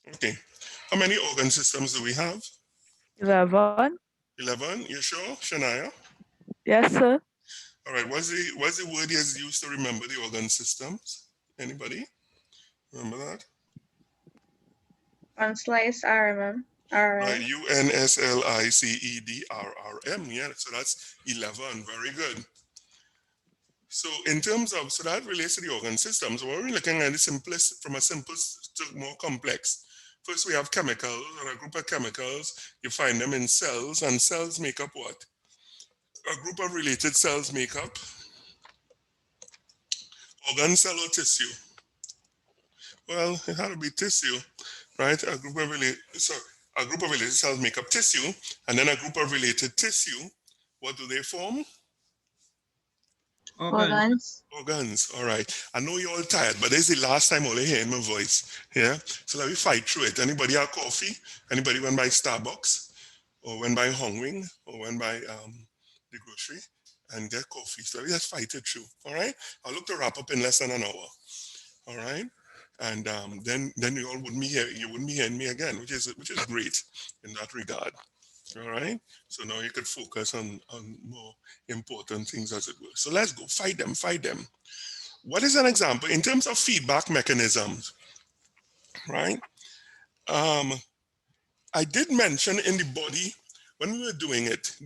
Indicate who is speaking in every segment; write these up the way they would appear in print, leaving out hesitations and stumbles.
Speaker 1: Okay. How many organ systems do we have?
Speaker 2: 11.
Speaker 1: 11. You sure, Shania?
Speaker 2: Yes, sir.
Speaker 1: All right. What's the word is used to remember the organ systems? Anybody remember that?
Speaker 3: Unsliced RMM.
Speaker 1: Right.
Speaker 3: RM.
Speaker 1: UNSLICEDRRM. Yeah. So that's 11. Very good. So in terms of, so that relates to the organ systems. What we're looking at the simplest, from a simple to more complex. First, we have chemicals, or a group of chemicals. You find them in cells, and cells make up what? A group of related cells make up organ, cell, or tissue. Well, it had to be tissue, right? A group of related cells make up tissue, and then a group of related tissue. What do they form?
Speaker 4: Organs.
Speaker 3: Organs.
Speaker 1: Organs. All right. I know you're all tired, but this is the last time only hearing my voice. Yeah. So let me fight through it. Anybody have coffee? Anybody went by Starbucks, or went by Hongwing, or went by the grocery and get coffee? So let me just fight it through. All right. I'll look to wrap up in less than an hour. All right. And then you all wouldn't be here. You wouldn't be hearing me again, which is great in that regard. All right. So now you could focus on more important things, as it were. So let's go. Fight them. Fight them. What is an example in terms of feedback mechanisms? Right. Um, I did mention in the body when we were doing it.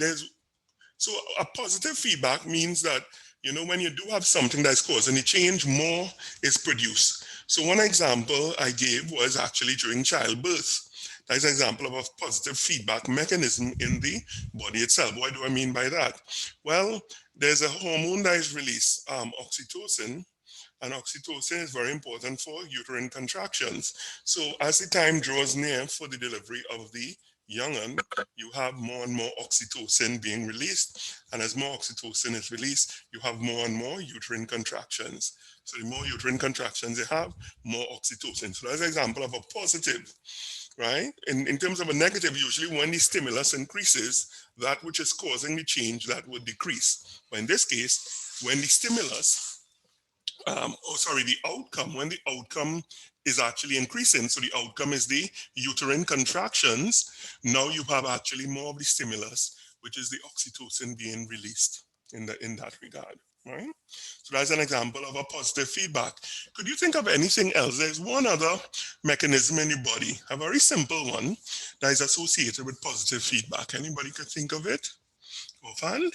Speaker 1: So a positive feedback means that, you know, when you do have something that's causing a change, more is produced. So one example I gave was actually during childbirth. That's an example of a positive feedback mechanism in the body itself. What do I mean by that? Well, there's a hormone that is released, oxytocin, and oxytocin is very important for uterine contractions. So as the time draws near for the delivery of the young'un, you have more and more oxytocin being released. And as more oxytocin is released, you have more and more uterine contractions. So the more uterine contractions you have, more oxytocin. So that's an example of a positive, right? In terms of a negative, usually when the stimulus increases, that which is causing the change, that would decrease. But in this case, when the stimulus the outcome, when the outcome is actually increasing, so the outcome is the uterine contractions, now you have actually more of the stimulus, which is the oxytocin being released in that regard, right? So that's an example of a positive feedback. Could you think of anything else? There's one other mechanism in the body, a very simple one, that is associated with positive feedback. Anybody could think of it? Offhand?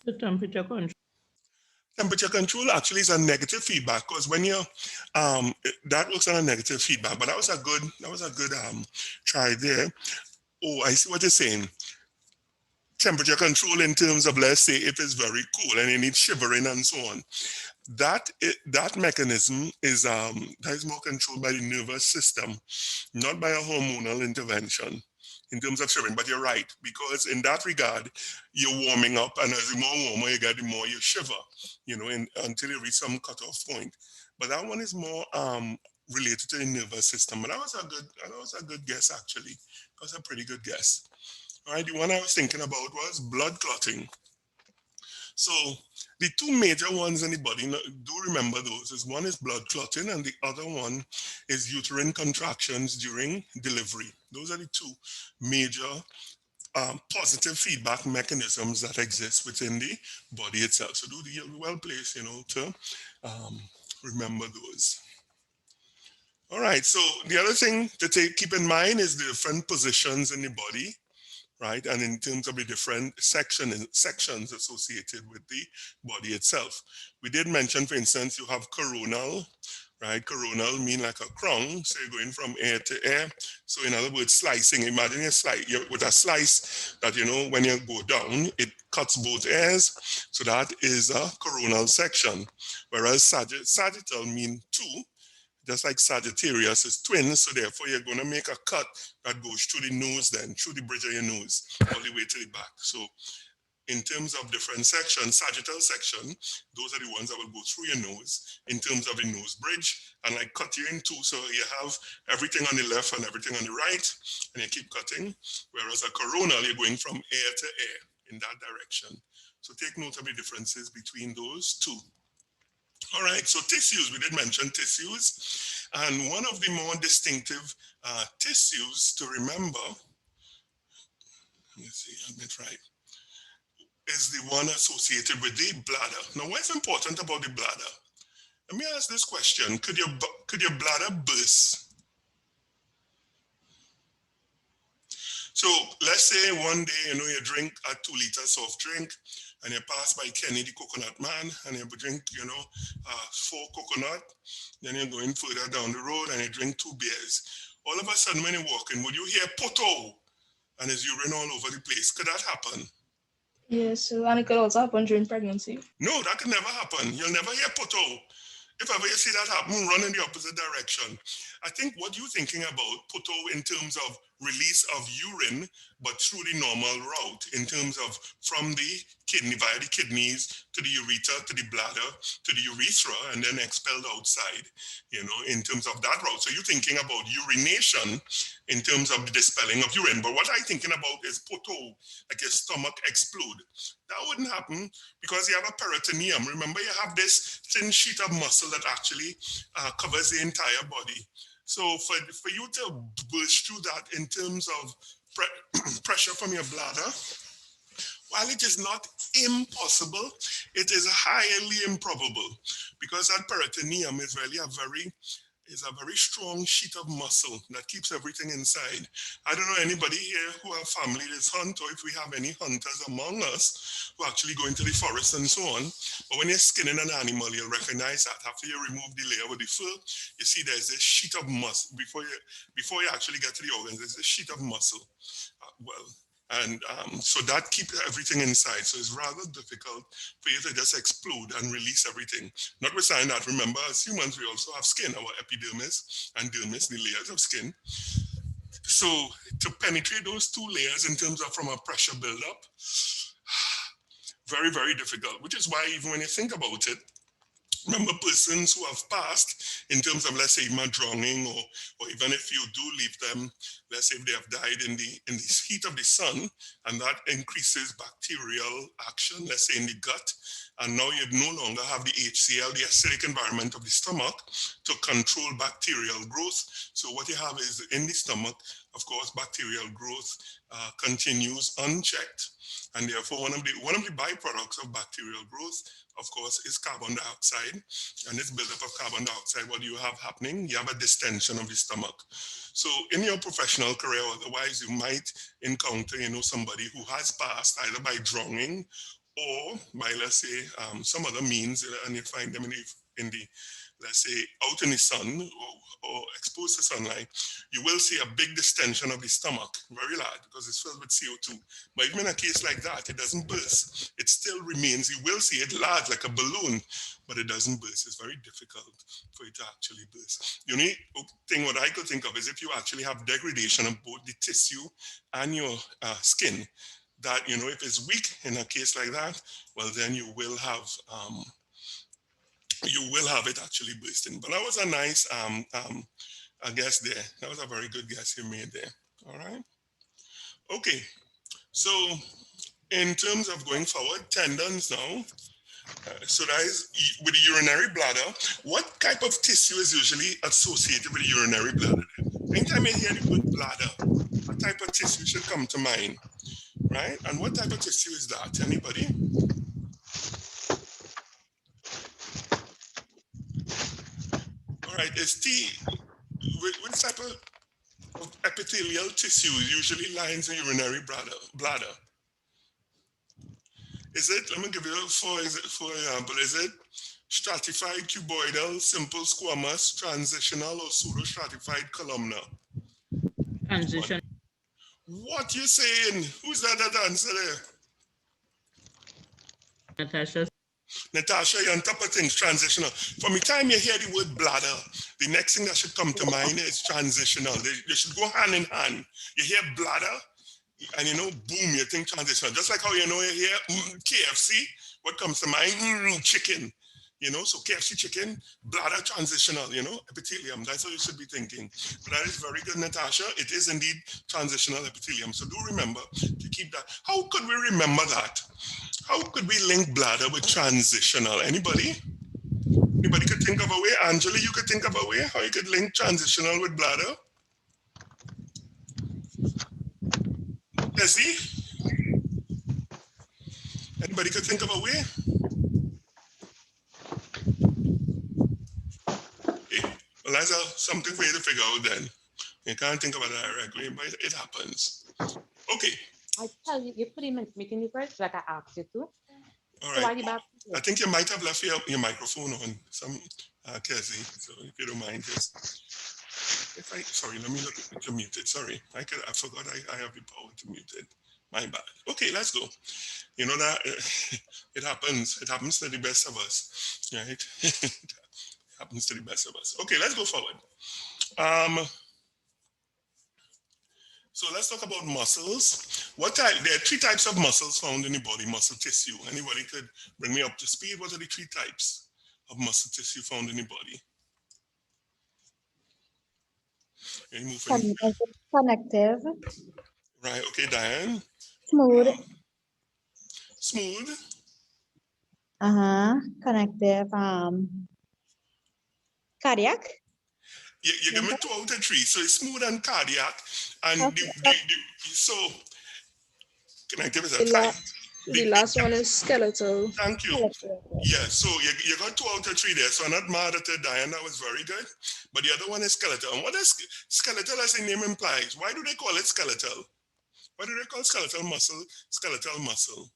Speaker 4: The temperature control.
Speaker 1: Temperature control actually is a negative feedback, because when you that works on a negative feedback. But that was a good try there. Oh, I see what you're saying. Temperature control in terms of, let's say, if it's very cool and you need shivering and so on. That mechanism is that is more controlled by the nervous system, not by a hormonal intervention in terms of shivering. But you're right, because in that regard, you're warming up, and as the more warmer you get, the more you shiver, you know, until you reach some cutoff point. But that one is more related to the nervous system. But that was a good guess, actually. That was a pretty good guess. All right, the one I was thinking about was blood clotting. So the two major ones in the body, do remember those, is one is blood clotting and the other one is uterine contractions during delivery. Those are the two major positive feedback mechanisms that exist within the body itself. So you're well placed, you know, to remember those. All right, so the other thing to keep in mind is the different positions in the body, right? And in terms of the different sections associated with the body itself. We did mention, for instance, you have coronal, right? Coronal mean like a crown, so you're going from ear to ear. So in other words, slicing, imagine with a slice that, you know, when you go down, it cuts both ears. So that is a coronal section. Whereas sagittal mean two, just like Sagittarius is twins, so therefore you're going to make a cut that goes through the nose, then through the bridge of your nose, all the way to the back. So in terms of different sections, sagittal section, those are the ones that will go through your nose in terms of the nose bridge, and like cut you in two, so you have everything on the left and everything on the right, and you keep cutting. Whereas a coronal, you're going from ear to ear in that direction. So take note of the differences between those two. All right, so tissues, we did mention tissues. And one of the more distinctive tissues to remember, let me see, I get right, is the one associated with the bladder. Now, what's important about the bladder? Let me ask this question. Could your bladder burst? So let's say one day, you drink a 2-liter soft drink and you pass by Kenny the coconut man and you drink, 4 coconut, then you're going further down the road and you drink 2 beers. All of a sudden when you're walking, would you hear poto and there's urine all over the place? Could that happen?
Speaker 3: Yes, so, and it could also happen during pregnancy.
Speaker 1: No, that could never happen. You'll never hear poto. If ever you see that happen, run in the opposite direction. I think what you're thinking about, poto, in terms of release of urine, but through the normal route, in terms of from the kidney, via the kidneys, to the ureter, to the bladder, to the urethra, and then expelled outside, in terms of that route. So you're thinking about urination in terms of the dispelling of urine. But what I'm thinking about is poto, like your stomach explode. That wouldn't happen because you have a peritoneum. Remember, you have this thin sheet of muscle that actually covers the entire body. So for you to burst through that in terms of pressure from your bladder, while it is not impossible, it is highly improbable because that peritoneum is really a very strong sheet of muscle that keeps everything inside. I don't know anybody here who have family that's hunt, or if we have any hunters among us who actually go into the forest and so on. But when you're skinning an animal, you'll recognize that after you remove the layer with the fur, you see there's this sheet of muscle. Before you actually get to the organs, there's a sheet of muscle. So that keeps everything inside. So it's rather difficult for you to just explode and release everything. Notwithstanding that, remember, as humans, we also have skin, our epidermis and dermis, the layers of skin. So to penetrate those 2 layers in terms of from a pressure buildup, very, very difficult, which is why even when you think about it, remember persons who have passed in terms of, let's say, even drowning, or even if you do leave them, let's say if they have died in the heat of the sun, and that increases bacterial action, let's say in the gut, and now you no longer have the HCl, the acidic environment of the stomach, to control bacterial growth. So what you have is in the stomach, of course, bacterial growth continues unchecked, and therefore one of the byproducts of bacterial growth, of course, is carbon dioxide. And this buildup of carbon dioxide, what do you have happening? You have a distension of the stomach. So in your professional career, otherwise, you might encounter, somebody who has passed either by drowning or by, let's say, some other means, and you find them in the let's say, out in the sun or exposed to sunlight, you will see a big distension of the stomach, very large, because it's filled with CO2. But even in a case like that, it doesn't burst. It still remains, you will see it large like a balloon, but it doesn't burst. It's very difficult for it to actually burst. The only thing what I could think of is if you actually have degradation of both the tissue and your skin, that, if it's weak in a case like that, well, then you will have it actually bursting. But that was a nice guess there. That was a very good guess you made there. All right. Okay. So in terms of going forward, tendons now. So that is with the urinary bladder. What type of tissue is usually associated with the urinary bladder? Anytime you hear the word bladder, what type of tissue should come to mind, right? And what type of tissue is that? Anybody? All right, which type of epithelial tissue usually lines the urinary bladder? Is it, let me give you for example, is it stratified cuboidal, simple squamous, transitional, or pseudostratified columnar?
Speaker 4: Transition.
Speaker 1: What you saying? Who's that answer there?
Speaker 4: Natasha.
Speaker 1: Natasha, you're on top of things, transitional. From the time you hear the word bladder, the next thing that should come to mind is transitional. They should go hand in hand. You hear bladder, and boom, you think transitional. Just like how you hear KFC, what comes to mind? Chicken. So KFC chicken, bladder transitional, epithelium. That's what you should be thinking. But that is very good, Natasha. It is indeed transitional epithelium. So do remember to keep that. How could we remember that? How could we link bladder with transitional? Anybody? Anybody could think of a way? Angela, you could think of a way how you could link transitional with bladder? Leslie? Anybody could think of a way? Well, that's something for you to figure out then. You can't think of a direct way, but it happens. Okay.
Speaker 4: I tell you, you put him in meeting first, like I asked you to.
Speaker 1: All
Speaker 4: So
Speaker 1: right.
Speaker 4: why you back?
Speaker 1: I think you might have left your microphone on, Kezzy. So if you don't mind, just sorry, let me look to mute it. Sorry, I forgot I have the power to mute it. My bad. Okay, let's go. You know that it happens. It happens to the best of us, right? It happens to the best of us. Okay, let's go forward. So let's talk about muscles. There are 3 types of muscles found in the body, muscle tissue. Anybody could bring me up to speed? What are the 3 types of muscle tissue found in the body?
Speaker 5: Connective.
Speaker 1: Right, okay, Diane.
Speaker 5: Smooth.
Speaker 1: Smooth.
Speaker 5: Connective. Cardiac.
Speaker 1: You give me 2 out of 3. So it's smooth and cardiac. And
Speaker 5: Okay.
Speaker 1: so connective is a
Speaker 3: The,
Speaker 1: type.
Speaker 3: the last one is skeletal.
Speaker 1: Thank you. Yeah, so you got 2 out of 3 there. So I'm not mad at it, Diane. That was very good. But the other one is skeletal. And what is skeletal, as the name implies? Why do they call it skeletal? Why do they call skeletal muscle skeletal muscle?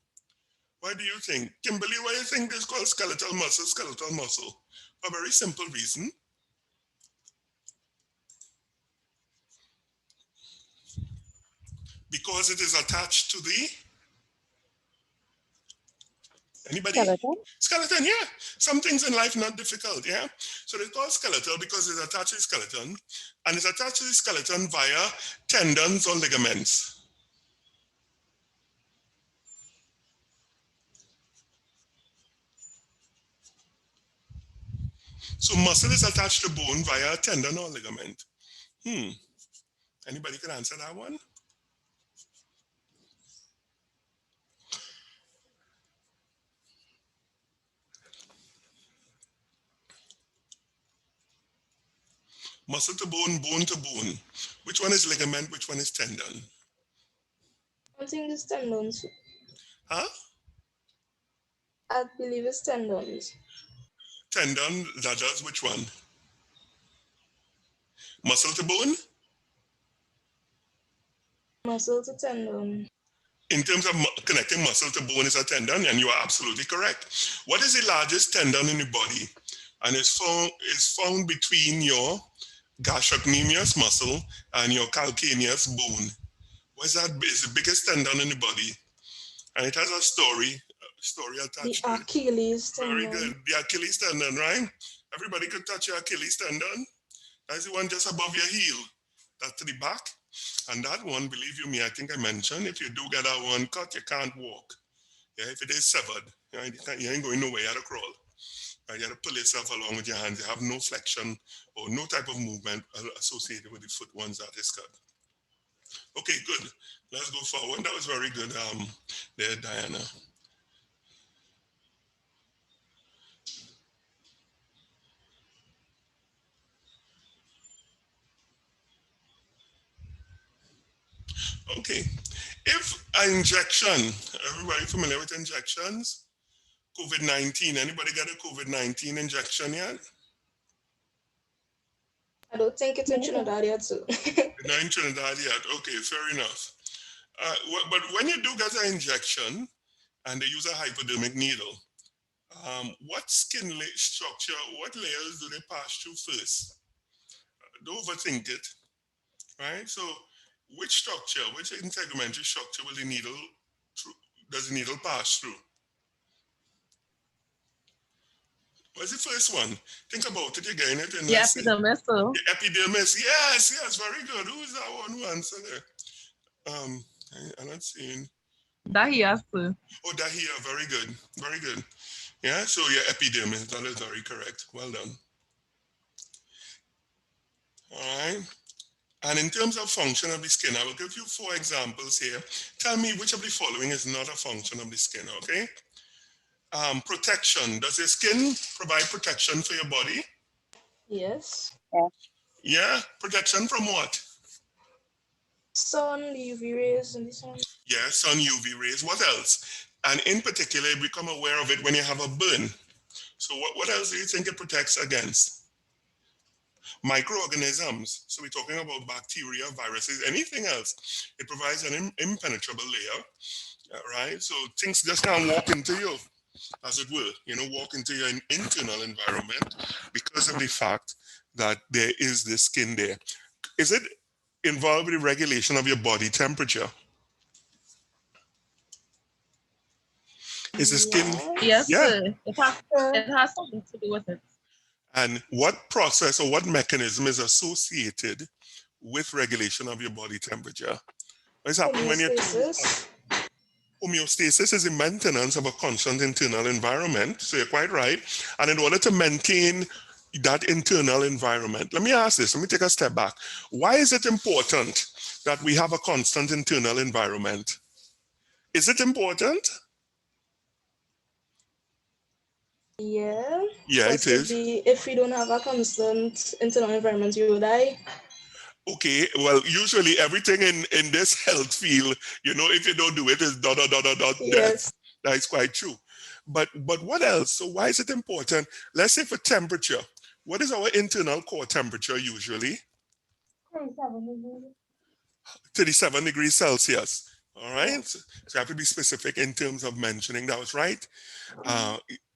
Speaker 1: Why do you think? Kimberly, why do you think it's called skeletal muscle skeletal muscle? For a very simple reason. Because it is attached to the... Anybody?
Speaker 5: Skeleton.
Speaker 1: Skeleton, yeah. Some things in life not difficult, yeah. So they call skeletal because it's attached to the skeleton, and it's attached to the skeleton via tendons or ligaments. So muscle is attached to bone via a tendon or ligament. Anybody can answer that one? Muscle to bone, bone to bone. Which one is ligament? Which one is tendon?
Speaker 3: I think it's tendons.
Speaker 1: Huh?
Speaker 3: I believe it's tendons.
Speaker 1: Tendon, that does which one? Muscle to bone?
Speaker 3: Muscle to tendon.
Speaker 1: In terms of connecting muscle to bone is a tendon, and you are absolutely correct. What is the largest tendon in the body? And it's found between your gastrocnemius muscle and your calcaneus bone. What is that? It's the biggest tendon in the body. And it has a story attached to
Speaker 3: The
Speaker 1: it.
Speaker 3: Achilles tendon.
Speaker 1: Very good. The Achilles tendon, right? Everybody could touch your Achilles tendon. That's the one just above your heel. That's to the back. And that one, believe you me, I think I mentioned, if you do get that one cut, you can't walk. Yeah, if it is severed, you ain't going nowhere, you have to crawl. Right? You have to pull yourself along with your hands. You have no flexion or no type of movement associated with the foot once that is cut. Okay, good. Let's go forward. That was very good there, Diana. Okay. If an injection, everybody familiar with injections? COVID-19, anybody got a COVID-19 injection yet?
Speaker 3: I don't think it's in Trinidad yet, too.
Speaker 1: Not in Trinidad yet. Okay, fair enough. But when you do get an injection and they use a hypodermic needle, what skin structure, what layers do they pass through first? Don't overthink it, right? So which structure, which integumentary structure will the needle does the needle pass through? What's the first one? Think about it again.
Speaker 2: The epidermis.
Speaker 1: The epidermis. Yes, very good. Who is that one who answered there? I'm not seeing.
Speaker 2: Dahiya, sir.
Speaker 1: Oh, Dahiya, very good. Very good. Yeah, so your epidermis, that is very correct. Well done. All right. And in terms of function of the skin, I will give you 4 examples here. Tell me which of the following is not a function of the skin, okay? Protection. Does your skin provide protection for your body?
Speaker 3: Yes.
Speaker 1: Yeah, protection from what?
Speaker 3: Sun, UV rays, and the sun.
Speaker 1: Yeah, sun, UV rays. What else? And in particular, you become aware of it when you have a burn. So what else do you think it protects against? Microorganisms. So we're talking about bacteria, viruses, anything else. It provides an impenetrable layer, right? So things just can't walk into you, as it were, walk into your internal environment because of the fact that there is this skin there. Is it involved with the regulation of your body temperature? Is the skin?
Speaker 2: Yes,
Speaker 1: Yeah.
Speaker 2: sir. It has something to do with it.
Speaker 1: And what process or what mechanism is associated with regulation of your body temperature? What's happening when you're too hot? Homeostasis is the maintenance of a constant internal environment. So you're quite right. And in order to maintain that internal environment, let me ask this, let me take a step back. Why is it important that we have a constant internal environment? Is it important?
Speaker 3: Yeah.
Speaker 1: Yeah, it is.
Speaker 3: If we don't have a constant internal environment, you will die.
Speaker 1: Okay, well, usually everything in this health field, if you don't do it, is dot, dot, dot, dot, dot,
Speaker 3: Yes.
Speaker 1: that is quite true. But what else? So why is it important? Let's say for temperature, what is our internal core temperature usually? 37 degrees Celsius. All right. So you have to be specific in terms of mentioning that was right.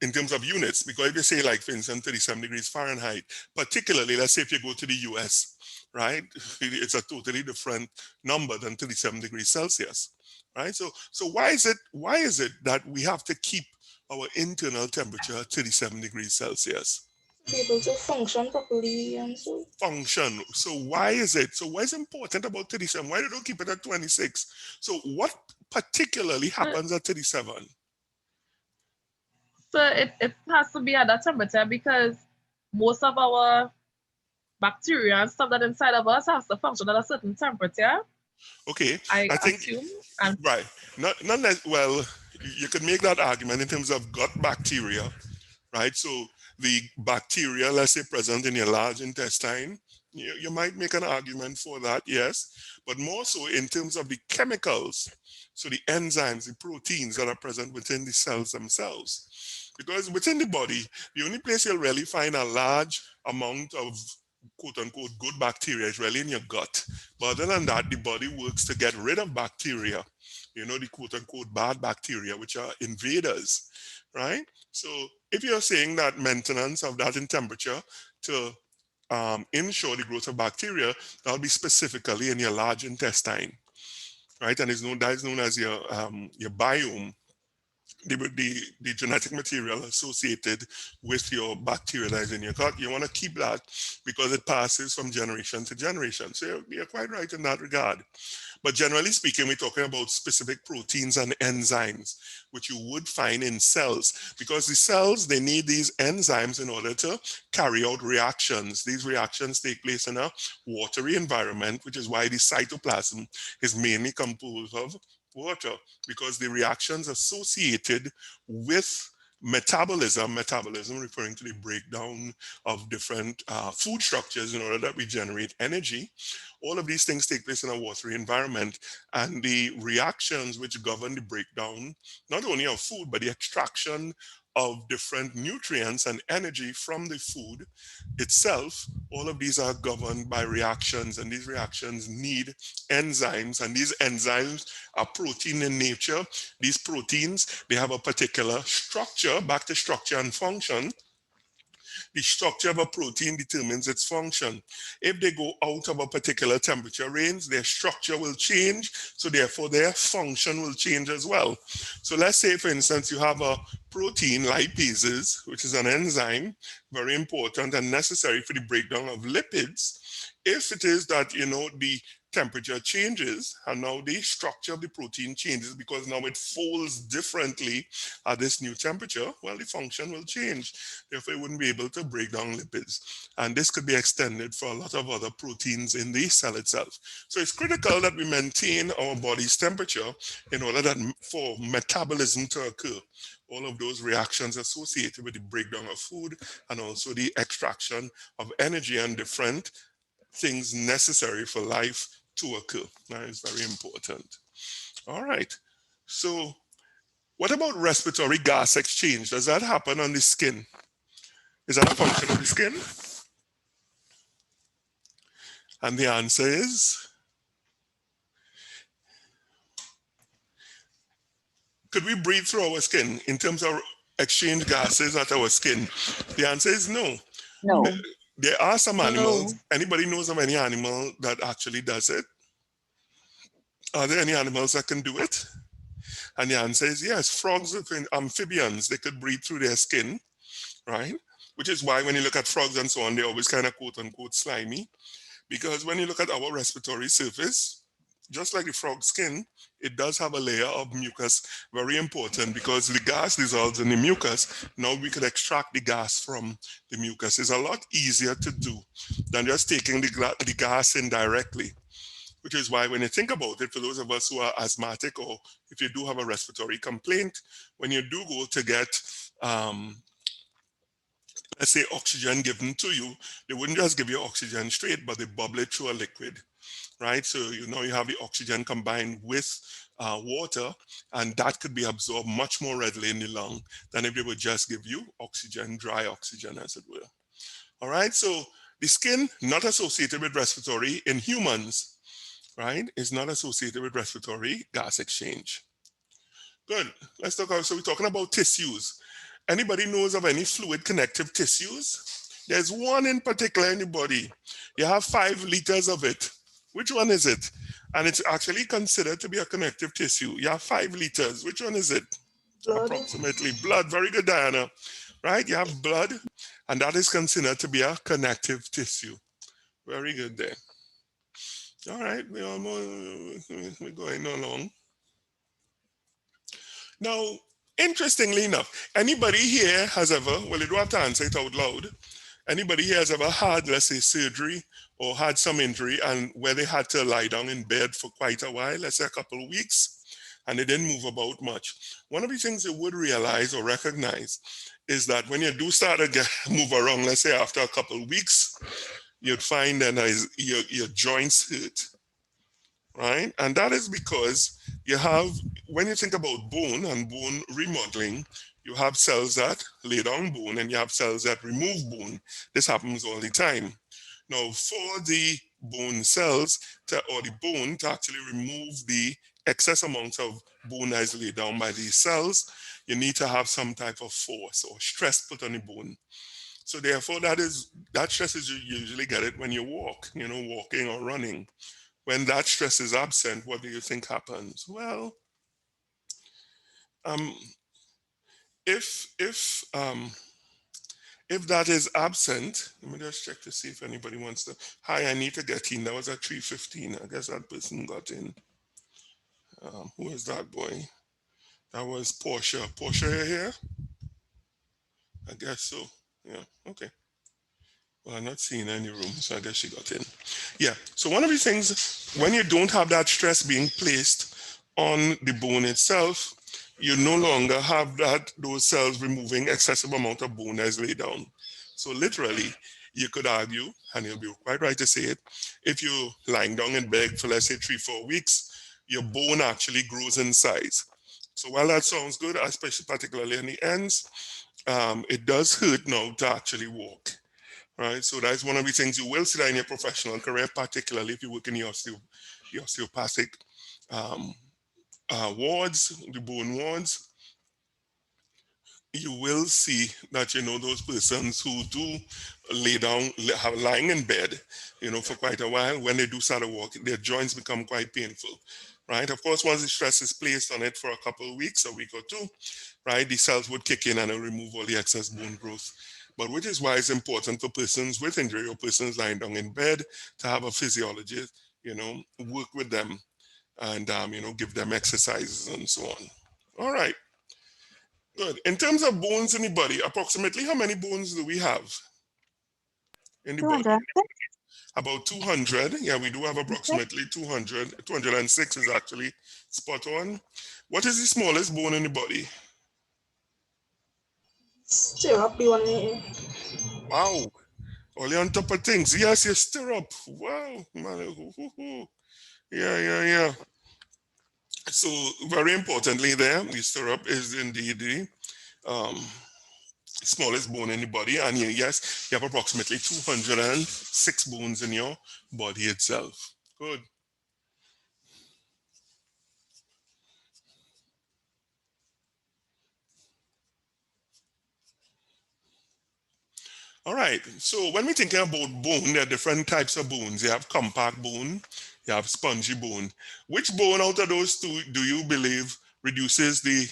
Speaker 1: In terms of units, because if you say, like, for instance, 37 degrees Fahrenheit, particularly, let's say if you go to the US, right, it's a totally different number than 37 degrees Celsius, right? So why is it that we have to keep our internal temperature at 37 degrees Celsius?
Speaker 3: Be able to function properly and so.
Speaker 1: Function. So why is it? So what is important about 37? Why they don't keep it at 26? So what particularly happens at 37?
Speaker 2: So it has to be at that temperature because most of our bacteria and stuff that inside of us has to function at a certain temperature.
Speaker 1: Okay,
Speaker 2: I
Speaker 1: think
Speaker 2: assume.
Speaker 1: right. Not well. You could make that argument in terms of gut bacteria, right? So the bacteria, let's say, present in your large intestine, you might make an argument for that, yes. But more so in terms of the chemicals, so the enzymes, the proteins that are present within the cells themselves. Because within the body, the only place you'll really find a large amount of quote-unquote good bacteria is really in your gut. But other than that, the body works to get rid of bacteria, the quote-unquote bad bacteria, which are invaders, right? So if you're saying that maintenance of that in temperature to ensure the growth of bacteria, that'll be specifically in your large intestine, right? And that is known as your biome. The genetic material associated with your bacteria that is in your gut, you want to keep that because it passes from generation to generation. So you're quite right in that regard. But generally speaking, we're talking about specific proteins and enzymes, which you would find in cells, because the cells, they need these enzymes in order to carry out reactions. These reactions take place in a watery environment, which is why the cytoplasm is mainly composed of water, because the reactions associated with metabolism referring to the breakdown of different food structures in order that we generate energy. All of these things take place in a watery environment, and the reactions which govern the breakdown, not only of food, but the extraction of different nutrients and energy from the food itself, all of these are governed by reactions, and these reactions need enzymes, and these enzymes are protein in nature. These proteins, they have a particular structure. Back to structure and function. The structure of a protein determines its function. If they go out of a particular temperature range, their structure will change, so therefore their function will change as well. So let's say, for instance, you have a protein, lipases, which is an enzyme, very important and necessary for the breakdown of lipids. If it is that, the temperature changes, and now the structure of the protein changes because now it folds differently at this new temperature, well, the function will change. Therefore, it wouldn't be able to break down lipids. And this could be extended for a lot of other proteins in the cell itself. So it's critical that we maintain our body's temperature in order that for metabolism to occur. All of those reactions associated with the breakdown of food and also the extraction of energy and different things necessary for life to occur. That is very important. All right. So what about respiratory gas exchange? Does that happen on the skin? Is that a function of the skin? And the answer is, could we breathe through our skin in terms of exchange gases at our skin? The answer is no.
Speaker 4: No.
Speaker 1: There are some animals.
Speaker 2: No.
Speaker 1: Anybody knows of any animal that actually does it? Are there any animals that can do it? And the answer is yes. Frogs, amphibians, they could breathe through their skin, right? Which is why when you look at frogs and so on, they're always kind of quote unquote slimy. Because when you look at our respiratory surface, just like the frog skin, it does have a layer of mucus, very important because the gas dissolves in the mucus. Now we could extract the gas from the mucus. It's a lot easier to do than just taking the gas in directly, which is why when you think about it, for those of us who are asthmatic or if you do have a respiratory complaint, when you do go to get, let's say, oxygen given to you, they wouldn't just give you oxygen straight, but they bubble it through a liquid. Right, so you have the oxygen combined with water, and that could be absorbed much more readily in the lung than if they would just give you oxygen, dry oxygen, as it were. All right, so the skin not associated with respiratory in humans, right, is not associated with respiratory gas exchange. Good. Let's talk about. So we're talking about tissues. Anybody knows of any fluid connective tissues? There's one in particular in the body. You have 5 liters of it. Which one is it? And it's actually considered to be a connective tissue. You have 5 liters. Which one is it?
Speaker 3: Blood.
Speaker 1: Approximately blood. Very good, Diana. Right? You have blood, and that is considered to be a connective tissue. Very good there. All right, we're going along. Now, interestingly enough, anybody here has ever, well, you don't have to answer it out loud. Anybody here has ever had, let's say, surgery or had some injury and where they had to lie down in bed for quite a while, let's say a couple of weeks, and they didn't move about much. One of the things you would realize or recognize is that when you do start to move around, let's say after a couple of weeks, you'd find that your joints hurt, right? And that is because you have, when you think about bone and bone remodeling, you have cells that lay down bone and you have cells that remove bone. This happens all the time. Now, for the bone cells or the bone to actually remove the excess amount of bone that is laid down by these cells, you need to have some type of force or stress put on the bone. So therefore, that stress is, you usually get it when you walk, walking or running. When that stress is absent, what do you think happens? Well, if that is absent, let me just check to see if anybody wants to. Hi, I need to get in. That was at 3:15. I guess that person got in. Who is that boy? That was Portia. Portia, you here? I guess so. Yeah, okay. Well, I'm not seeing any room, so I guess she got in. Yeah, so one of the things, when you don't have that stress being placed on the bone itself, you no longer have those cells removing excessive amount of bone that is laid down. So literally, you could argue, and you'll be quite right to say it, if you're lying down in bed for, let's say, 3-4 weeks, your bone actually grows in size. So while that sounds good, especially particularly in the ends, it does hurt now to actually walk. Right, so that's one of the things you will see that in your professional career, particularly if you work in the osteopathic wards, the bone wards. You will see that, those persons who do lay down, lying in bed, for quite a while, when they do start to walk, their joints become quite painful, right? Of course, once the stress is placed on it for a couple of weeks, a week or two, right, the cells would kick in and remove all the excess bone growth. But which is why it's important for persons with injury or persons lying down in bed to have a physiologist work with them and, give them exercises and so on. All right. Good. In terms of bones in the body, approximately how many bones do we have in the body?
Speaker 5: 200.
Speaker 1: About 200. Yeah, we do have approximately 200. 206 is actually spot on. What is the smallest bone in the body?
Speaker 3: Stirrup, the one here.
Speaker 1: Wow. Only on top of things. Yes, your stirrup. Wow. Man. Yeah. So very importantly there, the stirrup is indeed the smallest bone in the body. And yes, you have approximately 206 bones in your body itself. Good. All right, so when we're thinking about bone, there are different types of bones. You have compact bone, you have spongy bone. Which bone out of those two do you believe reduces the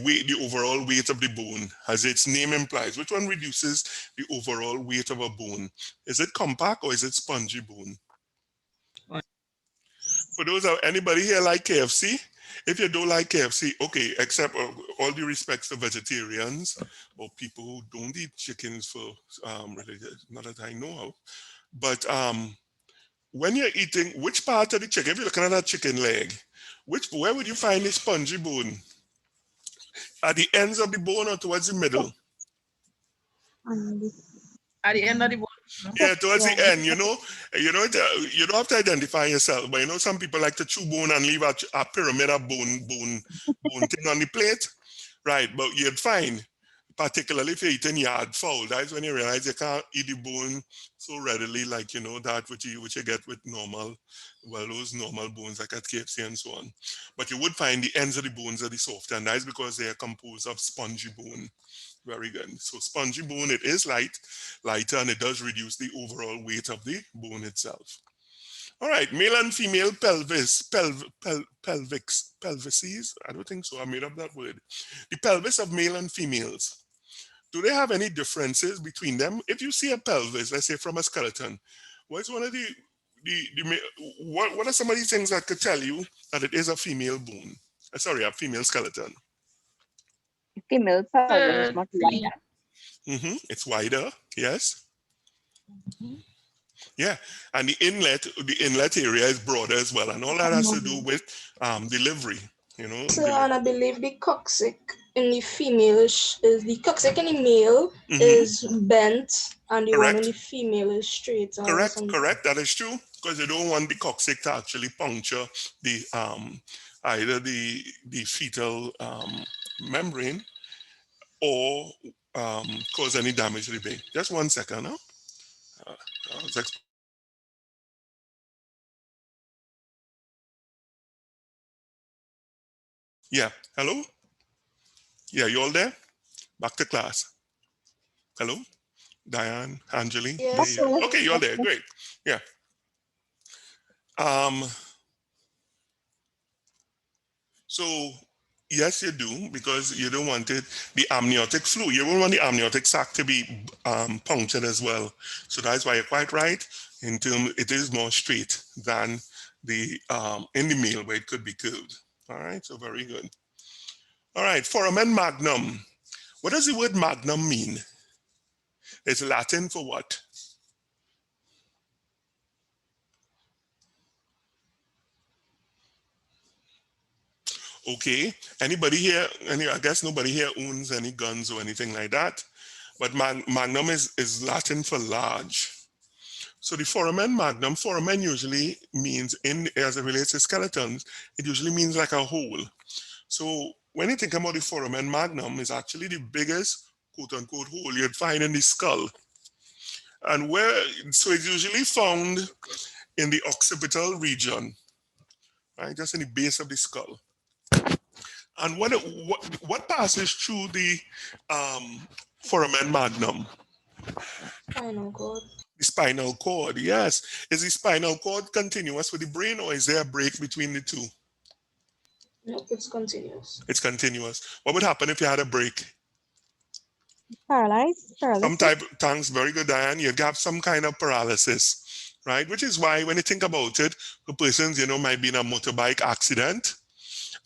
Speaker 1: weight, the overall weight of the bone, as its name implies? Which one reduces the overall weight of a bone? Is it compact or is it spongy bone? For those of anybody here like KFC? If you don't like KFC, okay, except all due respects to vegetarians or people who don't eat chickens for not that I know of. But when you're eating, which part of the chicken, if you're looking at that chicken leg, where would you find the spongy bone? At the ends of the bone or towards the middle?
Speaker 2: At the end of the bone.
Speaker 1: Yeah, towards the
Speaker 5: Yeah.
Speaker 1: end, you don't have to identify yourself, but some people like to chew bone and leave a pyramid of bone thing on the plate, right? But you'd find, particularly if you're eating yard fowl, that's when you realize you can't eat the bone so readily, like that which you get with those normal bones like at KFC and so on. But you would find the ends of the bones are the soft, and that's because they are composed of spongy bone. Very good. So spongy bone, it is lighter, and it does reduce the overall weight of the bone itself. All right, male and female pelvises. I don't think so. I made up that word. The pelvis of male and females. Do they have any differences between them? If you see a pelvis, let's say from a skeleton, what's one of what are some of these things that could tell you that it is a female bone? Sorry, a female skeleton.
Speaker 5: Female pelvis is much wider.
Speaker 1: It's wider, yes. Yeah, and the inlet area is broader as well, and all that has to do with delivery.
Speaker 3: So, and I believe the coccyx in the female is the coccyx in the male is bent, and the one in the female is straight.
Speaker 1: Correct. That is true, because you don't want the coccyx to actually puncture the either the fetal membrane or cause any damage to the vein. Just 1 second, huh? Yeah, hello? Yeah, you all there? Back to class. Hello? Diane, Angeli?
Speaker 3: Yes.
Speaker 1: Yeah. Okay, you're there, great. Yeah. So yes, you do, because you don't want the amniotic fluid. You don't want the amniotic sac to be punctured as well. So that's why you're quite right. It is more straight than the in the male, where it could be curved. All right, so very good. All right, foramen magnum. What does the word magnum mean? It's Latin for what? Okay, anybody here, I guess nobody here owns any guns or anything like that, but magnum is Latin for large. So the foramen magnum, foramen usually means, as it relates to skeletons, it usually means like a hole. So when you think about the foramen magnum, it's actually the biggest quote unquote hole you'd find in the skull. And so it's usually found in the occipital region, right? Just in the base of the skull. And what passes through the foramen magnum?
Speaker 3: Spinal cord.
Speaker 1: The spinal cord, yes. Is the spinal cord continuous with the brain, or is there a break between the two?
Speaker 3: Nope, it's continuous.
Speaker 1: It's continuous. What would happen if you had a break?
Speaker 5: Paralyzed.
Speaker 1: Thanks, very good, Diane. You'd have some kind of paralysis. right? Which is why when you think about it, the persons, might be in a motorbike accident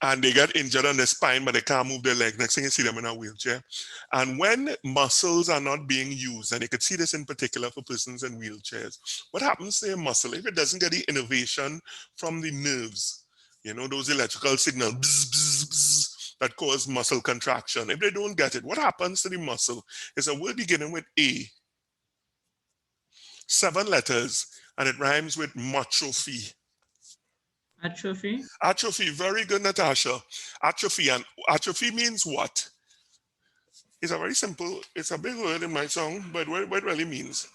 Speaker 1: and they get injured on the spine, but they can't move their leg. Next thing you see them in a wheelchair. And when muscles are not being used, and you could see this in particular for persons in wheelchairs, what happens to your muscle if it doesn't get the innervation from the nerves? Those electrical signals bzz, bzz, bzz, that cause muscle contraction. If they don't get it, what happens to the muscle? It's a word beginning with A. 7 letters, and it rhymes with matrophy.
Speaker 6: Atrophy.
Speaker 1: Atrophy, very good, Natasha. Atrophy, and atrophy means what? It's a very simple, it's a big word in my song, but what it really means?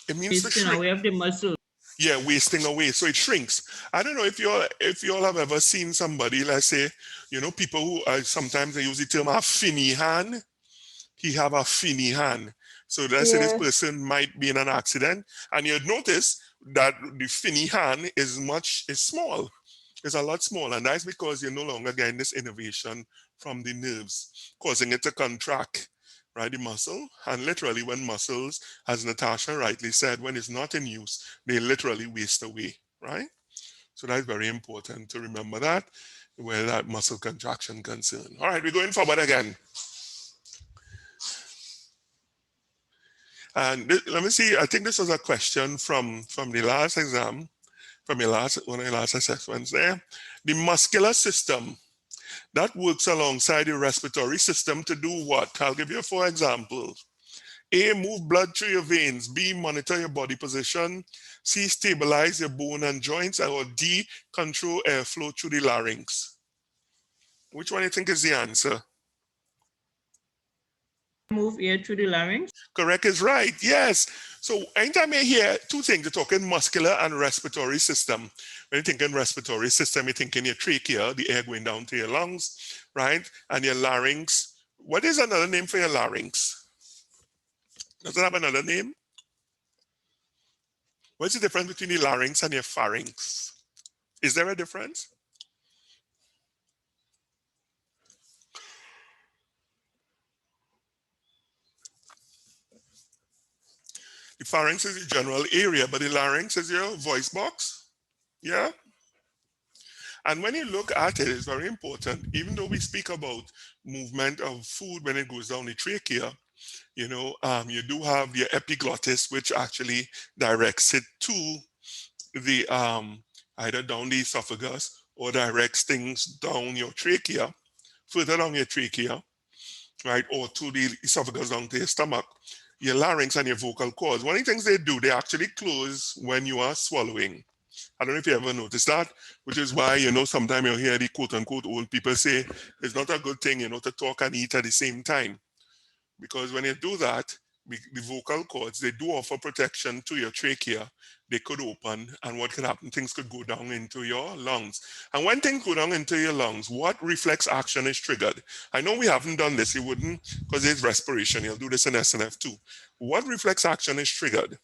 Speaker 1: It means to
Speaker 6: Wasting
Speaker 1: shrink.
Speaker 6: away of the muscle.
Speaker 1: Yeah, wasting away. So it shrinks. I don't know if you all have ever seen somebody, let's say, people who sometimes they use the term a finny hand. He have a finny hand. So let's say this person might be in an accident, and you'd notice that the finny hand is small. It's a lot smaller, and that's because you're no longer getting this innervation from the nerves, causing it to contract, right, the muscle. And literally when muscles, as Natasha rightly said, when it's not in use, they literally waste away, right? So that's very important to remember that, where that muscle contraction concern. All right, we're going forward again. And let me see, I think this was a question from the last exam, from one of your last assessments there. The muscular system that works alongside the respiratory system to do what? I'll give you 4 examples. A, move blood through your veins. B, monitor your body position. C, stabilize your bone and joints. Or D, control airflow through the larynx. Which one do you think is the answer?
Speaker 6: Move air through the larynx.
Speaker 1: Correct is right, yes. So anytime you hear 2 things, you're talking muscular and respiratory system. When you think in respiratory system, you're thinking your trachea, the air going down to your lungs, right? And your larynx. What is another name for your larynx? Does it have another name? What's the difference between the larynx and your pharynx? Is there a difference? The pharynx is the general area, but the larynx is your voice box. Yeah? And when you look at it, it's very important. Even though we speak about movement of food when it goes down the trachea, you do have your epiglottis, which actually directs it to the either down the esophagus or directs things down your trachea, further down your trachea, right, or to the esophagus down to your stomach. Your larynx and your vocal cords. One of the things they do, they actually close when you are swallowing. I don't know if you ever noticed that, which is why, sometimes you'll hear the quote-unquote old people say, it's not a good thing, to talk and eat at the same time. Because when you do that, the vocal cords, they do offer protection to your trachea. They could open, and what could happen? Things could go down into your lungs. And when things go down into your lungs, what reflex action is triggered? I know we haven't done this, you wouldn't, because it's respiration. You'll do this in SNF2. What reflex action is triggered?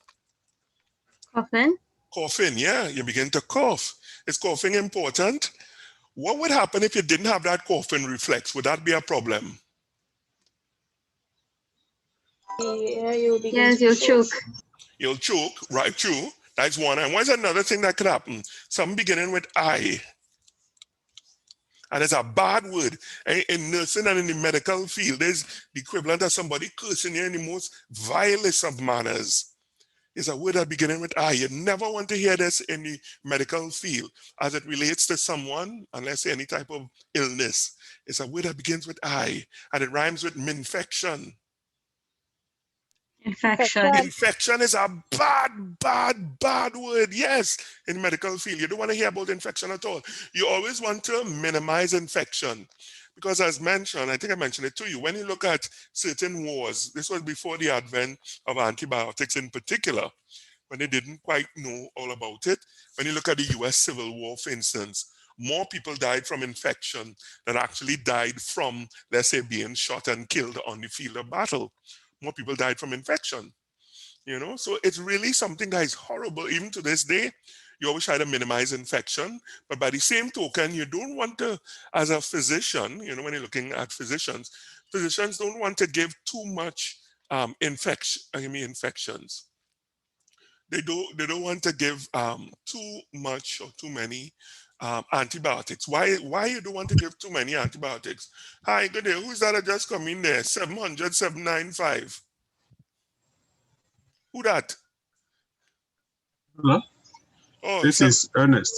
Speaker 5: Coughing.
Speaker 1: Coughing, yeah, you begin to cough. Is coughing important? What would happen if you didn't have that coughing reflex? Would that be a problem?
Speaker 3: Yeah, you'll begin
Speaker 5: Yes,
Speaker 3: to
Speaker 5: you'll
Speaker 3: choke.
Speaker 5: choke.
Speaker 1: You'll choke, right, true. That's one. And what's another thing that could happen? Something beginning with I. And it's a bad word. In nursing and in the medical field, there's the equivalent of somebody cursing you in the most vilest of manners. It's a word that beginning with I. You never want to hear this in the medical field as it relates to someone, unless any type of illness. It's a word that begins with I, and it rhymes with minfection.
Speaker 5: Infection.
Speaker 1: Infection is a bad word. Yes, in the medical field, you don't want to hear about infection at all. You always want to minimize infection. Because as mentioned, I think I mentioned it to you, when you look at certain wars, this was before the advent of antibiotics in particular, when they didn't quite know all about it. When you look at the US Civil War, for instance, more people died from infection than actually died from, let's say, being shot and killed on the field of battle. More people died from infection, So it's really something that is horrible. Even to this day, you always try to minimize infection. But by the same token, you don't want to, as a physician, when you're looking at physicians don't want to give too much infections. They don't want to give too much or too many antibiotics. Why you don't want to give too many antibiotics? Hi, good day. Who's that just come in there? 700 795. Who that?
Speaker 7: Hello?
Speaker 1: Oh,
Speaker 7: This is Ernest.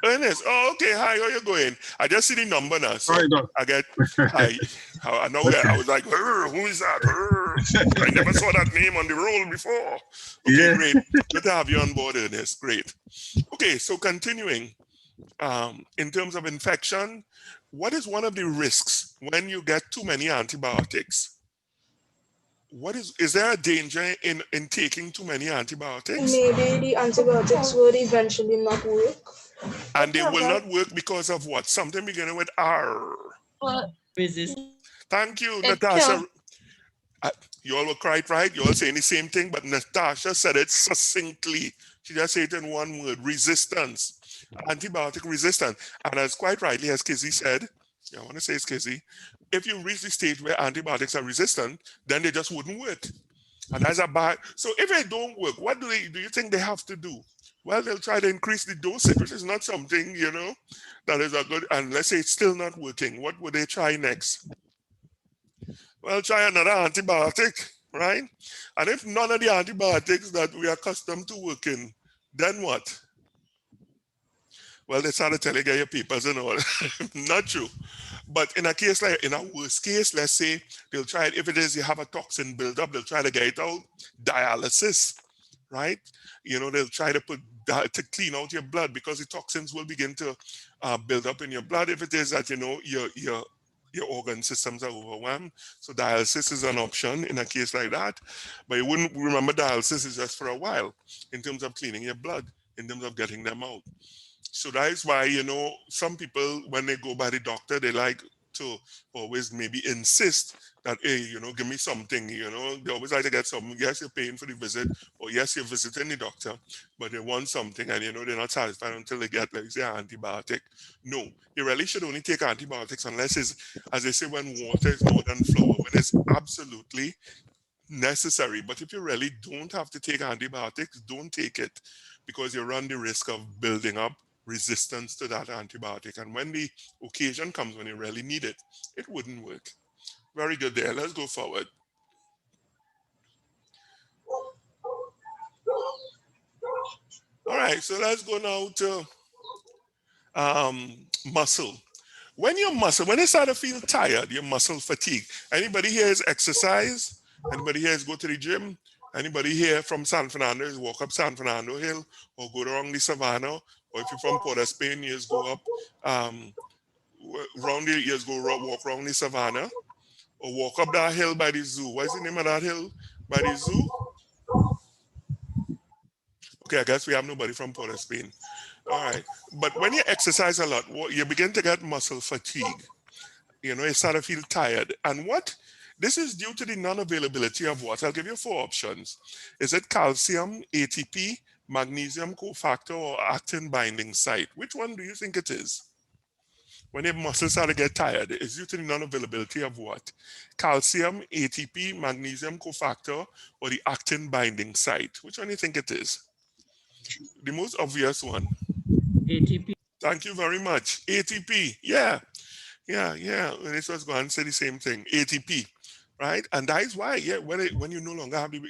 Speaker 1: Ernest. Oh, okay. Hi, how you going? I just see the number now. So
Speaker 7: Hi, Doc.
Speaker 1: I get hi. I know.
Speaker 7: Okay.
Speaker 1: I was like, who is that? I never saw that name on the roll before. Okay,
Speaker 7: Yeah.
Speaker 1: great. Good to have you on board, Ernest. Great. Okay, so continuing. In terms of infection, what is one of the risks when you get too many antibiotics? Is there a danger in taking too many antibiotics?
Speaker 3: Maybe the antibiotics would eventually not work.
Speaker 1: And they will not work because of what? Something beginning with R.
Speaker 6: Resist.
Speaker 1: Thank you,
Speaker 3: It
Speaker 1: Natasha. You all were quite right. You all saying the same thing, but Natasha said it succinctly. She just said it in one word: resistance, antibiotic resistance. And as quite rightly as Kizzy said, I want to say it's Kizzy, if you reach the stage where antibiotics are resistant, then they just wouldn't work. And that's a bad. So if they don't work, what do you think they have to do? Well, they'll try to increase the dosage, which is not something, that is a good. And let's say it's still not working. What would they try next? Well, try another antibiotic, right? And if none of the antibiotics that we are accustomed to working, then what? Well, they start to tell you, get your papers and all. Not true. But in a worst case, let's say they'll try it. If it is you have a toxin buildup, they'll try to get it out. Dialysis, right? They'll try to to clean out your blood because the toxins will begin to build up in your blood. If it is that, your organ systems are overwhelmed. So dialysis is an option in a case like that. But you wouldn't remember dialysis is just for a while in terms of cleaning your blood, in terms of getting them out. So that is why, some people, when they go by the doctor, they like to always maybe insist that, hey, give me something, they always like to get something. Yes, you're paying for the visit, or yes, you're visiting the doctor, but they want something and, they're not satisfied until they get, like, say, an antibiotic. No, you really should only take antibiotics unless it's, as they say, when water is more than flour, when it's absolutely necessary. But if you really don't have to take antibiotics, don't take it, because you run the risk of building up resistance to that antibiotic. And when the occasion comes when you really need it, it wouldn't work. Very good there. Let's go forward. All right, so let's go now to muscle. When you start to feel tired, your muscle fatigue. Anybody here is exercise? Anybody here is go to the gym? Anybody here from San Fernando is walk up San Fernando Hill or go around the Savannah? Or if you're from Port of Spain, you just go up walk around the Savannah or walk up that hill by the zoo. What is the name of that hill by the zoo? Okay, I guess we have nobody from Port of Spain. All right. But when you exercise a lot, you begin to get muscle fatigue. You start to feel tired. And this is due to the non-availability of what? I'll give you 4 options. Is it calcium, ATP, magnesium cofactor, or actin binding site? Which one do you think it is? When your muscles start to get tired, it's due to the non-availability of what? Calcium, ATP, magnesium cofactor, or the actin binding site? Which one do you think it is? The most obvious one.
Speaker 6: ATP.
Speaker 1: Thank you very much. ATP. Yeah. And this was going to say the same thing. ATP. Right? And that is why, when you no longer have you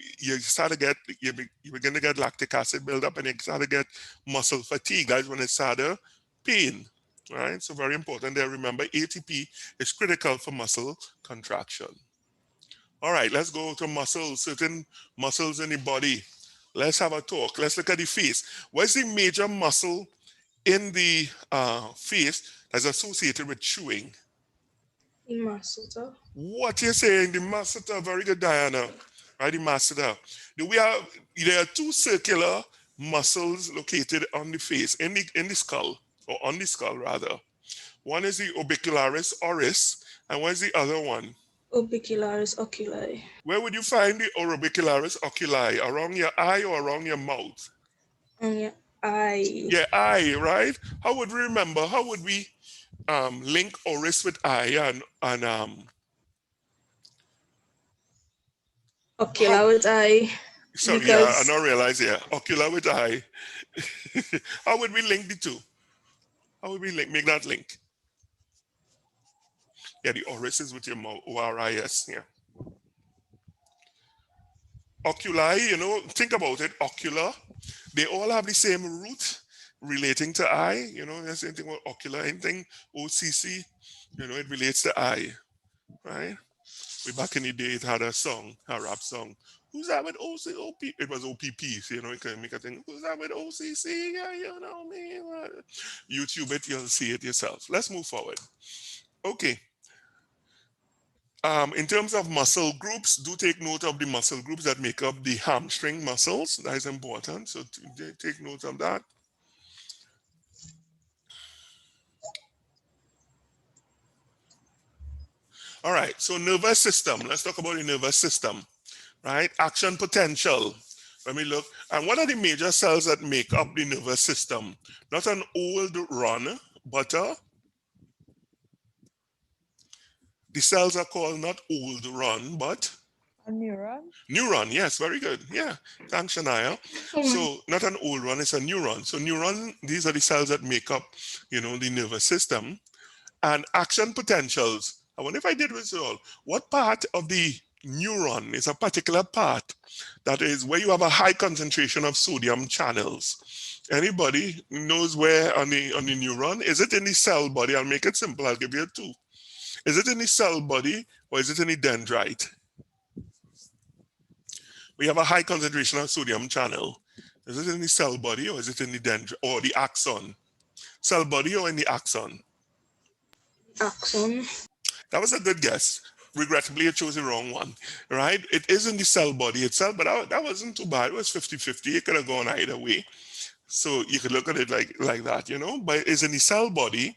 Speaker 1: begin to get lactic acid buildup and you start to get muscle fatigue. That's when it start to pain. Right? So very important there. Remember, ATP is critical for muscle contraction. All right, let's go to muscles, certain muscles in the body. Let's have a talk. Let's look at the face. What's the major muscle in the face that's associated with chewing?
Speaker 3: The masseter.
Speaker 1: What you're saying, the masseter. Very good, Diana. Right, the masseter. There are 2 circular muscles located on the face, in the skull, or on the skull rather. One is the Obicularis oris, and what is the other one?
Speaker 3: Obicularis Oculi.
Speaker 1: Where would you find the Obicularis Oculi? Around your eye or around your mouth?
Speaker 3: On your eye.
Speaker 1: Your eye, right? How would we remember? How would we link oris with eye and
Speaker 3: Ocular with eye.
Speaker 1: Sorry, yeah, I
Speaker 3: Because
Speaker 1: don't realize, yeah. Ocular with eye. How would we link the two? How would we make that link? Yeah, the oris is with your mouth, O-R-I-S, yeah. Oculi, you know, think about it, ocular. They all have the same root relating to eye, you know, there's anything about ocular, anything OCC, you know, it relates to eye, right? We back in the day, it had a song, a rap song. Who's that with OCP? It was OPP, so, you know, you can make a thing. Who's that with OCC? Yeah, you know me. YouTube it, you'll see it yourself. Let's move forward. Okay. In terms of muscle groups, do take note of the muscle groups that make up the hamstring muscles. That is important. So take note of that. All right, so nervous system. Let's talk about the nervous system, right? Action potential. Let me look. And what are the major cells that make up the nervous system? Not an old run, but the cells are called not old run, but
Speaker 5: A neuron?
Speaker 1: neuron. Yes, very good. Yeah, thanks, Shania. So not an old one, it's a neuron. So neuron, these are the cells that make up, you know, the nervous system. And action potentials. I wonder if I did this all. What part of the neuron is a particular part that is where you have a high concentration of sodium channels? Anybody knows where on the neuron? Is it in the cell body? I'll make it simple. I'll give you two. Is it in the cell body or is it in the dendrite? We have a high concentration of sodium channel. Is it in the cell body or is it in the dendrite or the axon? Cell body or in the axon?
Speaker 3: axon.
Speaker 1: That was a good guess. Regrettably, it chose the wrong one, right? It is in the cell body itself, but that wasn't too bad. It was 50-50. It could have gone either way. So you could look at it like that, you know, but it's in the cell body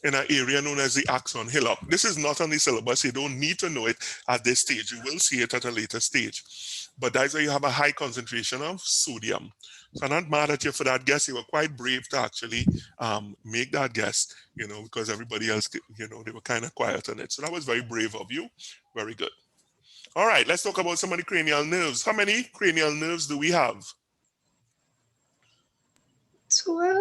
Speaker 1: in an area known as the axon hillock. This is not on the syllabus. You don't need to know it at this stage. You will see it at a later stage. But that's where you have a high concentration of sodium. So I'm not mad at you for that guess. You were quite brave to actually make that guess, you know, because everybody else, you know, they were kind of quiet on it. So that was very brave of you. Very good. All right, let's talk about some of the cranial nerves. How many cranial nerves do we have?
Speaker 3: 12.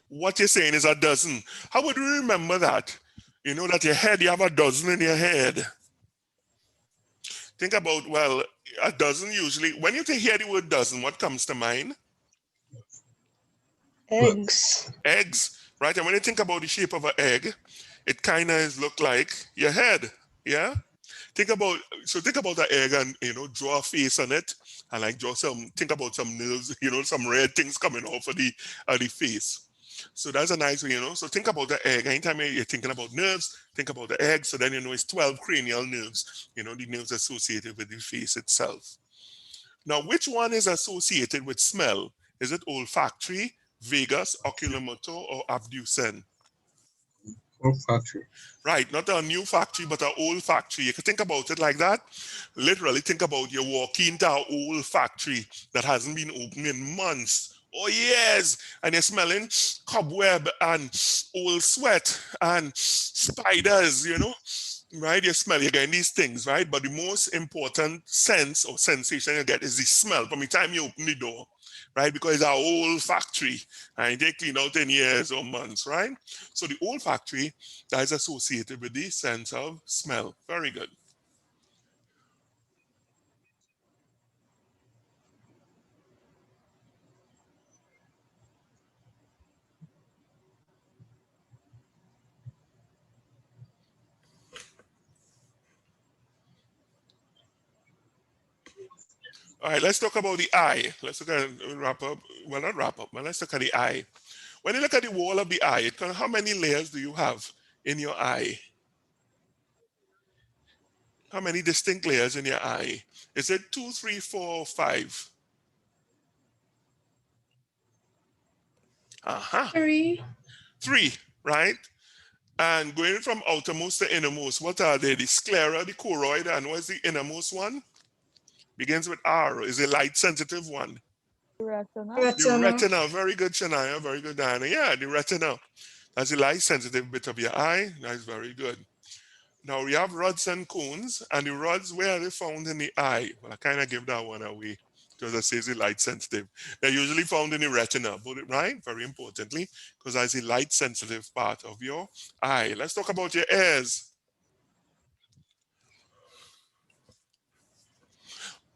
Speaker 1: What you're saying is a dozen. How would we remember that? You know that your head, you have a dozen in your head. Think about, well, a dozen usually. When you hear the word dozen, what comes to mind?
Speaker 3: Eggs.
Speaker 1: Eggs, right? And when you think about the shape of an egg, it kind of look like your head, yeah? Think about an egg and, you know, draw a face on it and like think about some nerves, you know, some red things coming off of the face. So that's a nice way, you know. So think about the egg. Anytime you're thinking about nerves, think about the egg. So then you know it's 12 cranial nerves, you know, the nerves associated with the face itself. Now, which one is associated with smell? Is it olfactory, vagus, oculomotor, or abducent?
Speaker 7: Olfactory.
Speaker 1: Right, not a new factory, but an old factory. You can think about it like that. Literally think about you walking into an old factory that hasn't been open in months or years, and you're smelling cobweb and old sweat and spiders, you know, right? You're getting these things, right? But the most important sense or sensation you get is the smell from the time you open the door, right? Because it's our old factory and they clean out in years or months, right? So the old factory that is associated with the sense of smell. Very good. All right, let's talk about the eye. Let's look at wrap up. Well, not wrap up, but let's look at the eye. When you look at the wall of the eye, how many layers do you have in your eye? How many distinct layers in your eye? Is it 2, 3, 4, 5? Uh-huh.
Speaker 3: 3.
Speaker 1: 3, right? And going from outermost to innermost, what are they? The sclera, the choroid, and what's the innermost one? Begins with R. Is a light sensitive one.
Speaker 5: Retina?
Speaker 1: The retina. Very good, Shania. Very good, Diana. Yeah, the retina. That's the light sensitive bit of your eye. That's very good. Now we have rods and cones, and the rods, where are they found in the eye? Well, I kind of give that one away because I say it's light sensitive. They're usually found in the retina, but right? Very importantly, because that's the light sensitive part of your eye. Let's talk about your ears.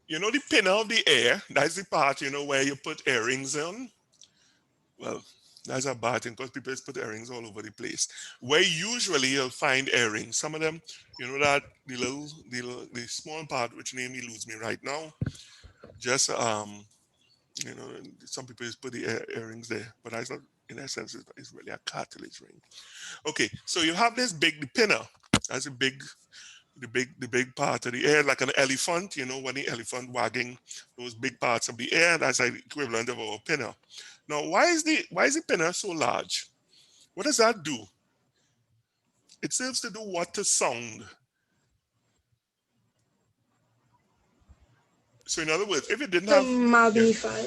Speaker 1: You know the pinna of the ear, that's the part, you know, where you put earrings on. Well, that's a bad thing because people just put earrings all over the place. Where usually you'll find earrings. Some of them, you know, that the small part, which name eludes me right now. Just you know, some people just put the earrings there, but that's not, in essence, it's really a cartilage ring. Okay, so you have this big, the pinna. That's a big, the big part of the ear, like an elephant. You know, when the elephant wagging those big parts of the ear, that's like the equivalent of our pinna. Now, why is the pinna so large? What does that do? It serves to do what to sound. So in other words, if it didn't have
Speaker 3: Magnify.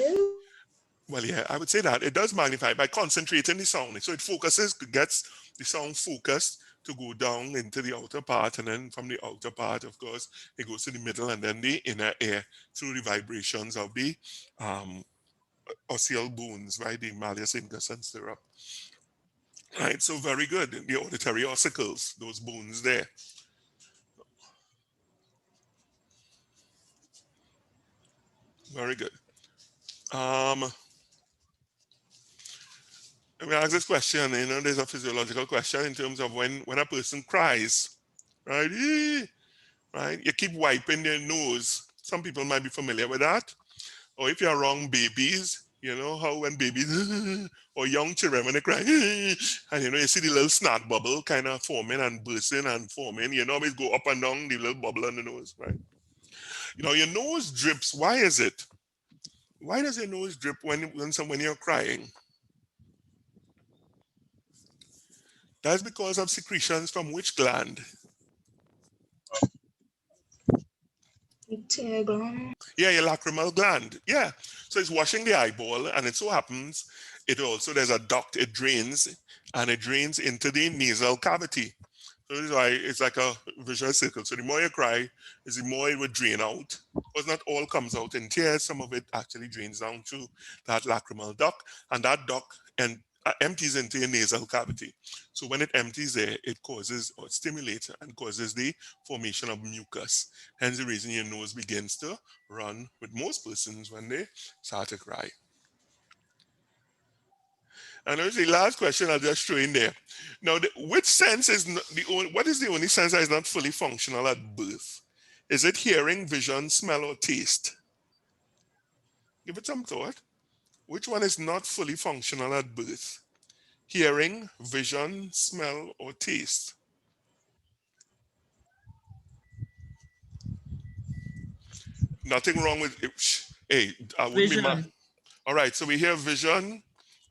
Speaker 1: well, yeah, I would say that it does magnify by concentrating the sound. So it focuses, gets the sound focused to go down into the outer part, and then from the outer part, of course, it goes to the middle and then the inner ear through the vibrations of the osseal bones, right? The malleus, incus, and stirrup. Right, so very good. The auditory ossicles, those bones there. Very good. Let me ask this question. You know, there's a physiological question in terms of when a person cries, right? Right? You keep wiping their nose. Some people might be familiar with that. Or if you're around babies, you know how when babies or young children, when they cry, and you know, you see the little snot bubble kind of forming and bursting and forming, you know, always go up and down the little bubble on the nose, right? You know, your nose drips. Why is it? Why does your nose drip when you're crying? That's because of secretions from which gland?
Speaker 3: Tear gland.
Speaker 1: Yeah, your lacrimal gland. Yeah. So it's washing the eyeball, and it so happens it also, there's a duct, it drains, and it drains into the nasal cavity. So this is why it's like a vicious circle. So the more you cry, is the more it would drain out. Because not all comes out in tears. Some of it actually drains down through that lacrimal duct, and that duct empties into your nasal cavity. So when it empties there, it causes or stimulates and causes the formation of mucus. Hence the reason your nose begins to run with most persons when they start to cry. And the last question I'll just throw in there. Now, which sense is what is the only sense that is not fully functional at birth? Is it hearing, vision, smell, or taste? Give it some thought. Which one is not fully functional at birth? Hearing, vision, smell, or taste? Nothing wrong with it. Hey, I wouldn't be mad.
Speaker 6: Vision.
Speaker 1: All right, so we hear vision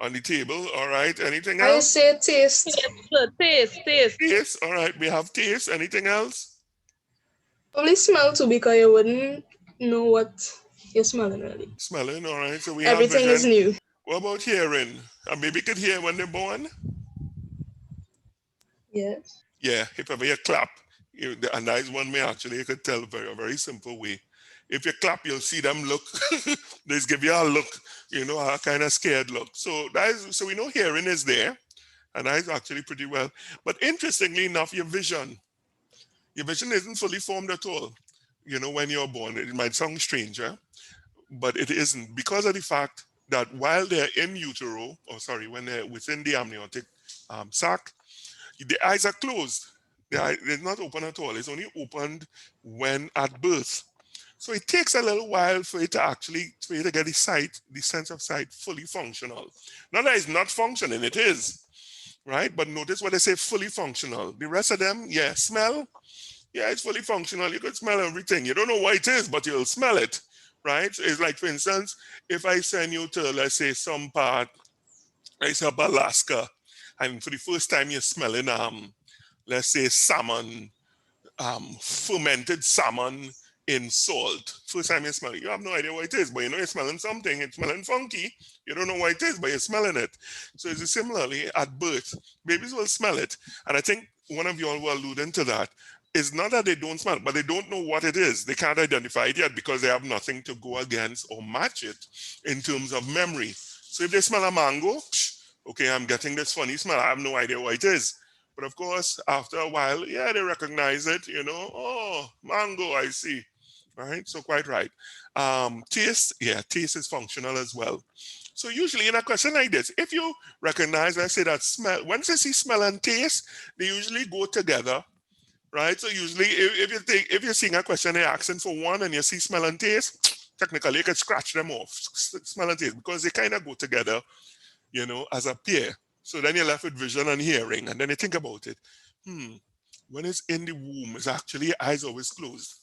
Speaker 1: on the table. All right, anything
Speaker 3: I
Speaker 1: else?
Speaker 3: say taste.
Speaker 2: Taste.
Speaker 1: Taste. All right, we have taste. Anything else?
Speaker 3: Probably smell too, because you wouldn't know what you're smelling really.
Speaker 1: Smelling. All right, so we
Speaker 3: Everything
Speaker 1: have
Speaker 3: is
Speaker 1: vision.
Speaker 3: new.
Speaker 1: What about hearing? A baby could hear when they're born.
Speaker 3: Yes.
Speaker 1: Yeah, if ever you clap, and that is one way actually you could tell a very simple way. If you clap, you'll see them look. They just give you a look, you know, a kind of scared look. So so we know hearing is there, and that is actually pretty well. But interestingly enough, your vision isn't fully formed at all. You know, when you're born, it might sound strange, but it isn't, because of the fact that while they're in utero, when they're within the amniotic sac, the eyes are closed. They're not open at all. It's only opened when at birth. So it takes a little while for you to get the sense of sight fully functional. Not that it's not functioning, it is, right? But notice what they say, fully functional. The rest of them, yeah, smell, yeah, it's fully functional. You could smell everything. You don't know what it is, but you'll smell it, right? So it's like, for instance, if I send you to, let's say, some part, let's say Alaska, and for the first time you're smelling, let's say salmon, fermented salmon in salt. First time you smell it, you have no idea what it is, but you know you're smelling something. It's smelling funky. You don't know what it is, but you're smelling it. So it's similarly at birth, babies will smell it. And I think one of you all were alluding to that. it's not that they don't smell, but they don't know what it is. They can't identify it yet because they have nothing to go against or match it in terms of memory. So if they smell a mango, okay, I'm getting this funny smell. I have no idea what it is. But of course, after a while, yeah, they recognize it, you know. Oh, mango, I see. Right? So quite right. Taste, yeah, taste is functional as well. So usually in a question like this, if you recognize, I say that smell, once you see smell and taste, they usually go together, right? So usually if you're seeing a question, they're asking for one and you see smell and taste, technically you can scratch them off, smell and taste, because they kind of go together, you know, as a pair. So then you're left with vision and hearing, and then you think about it. When it's in the womb, it's actually eyes always closed.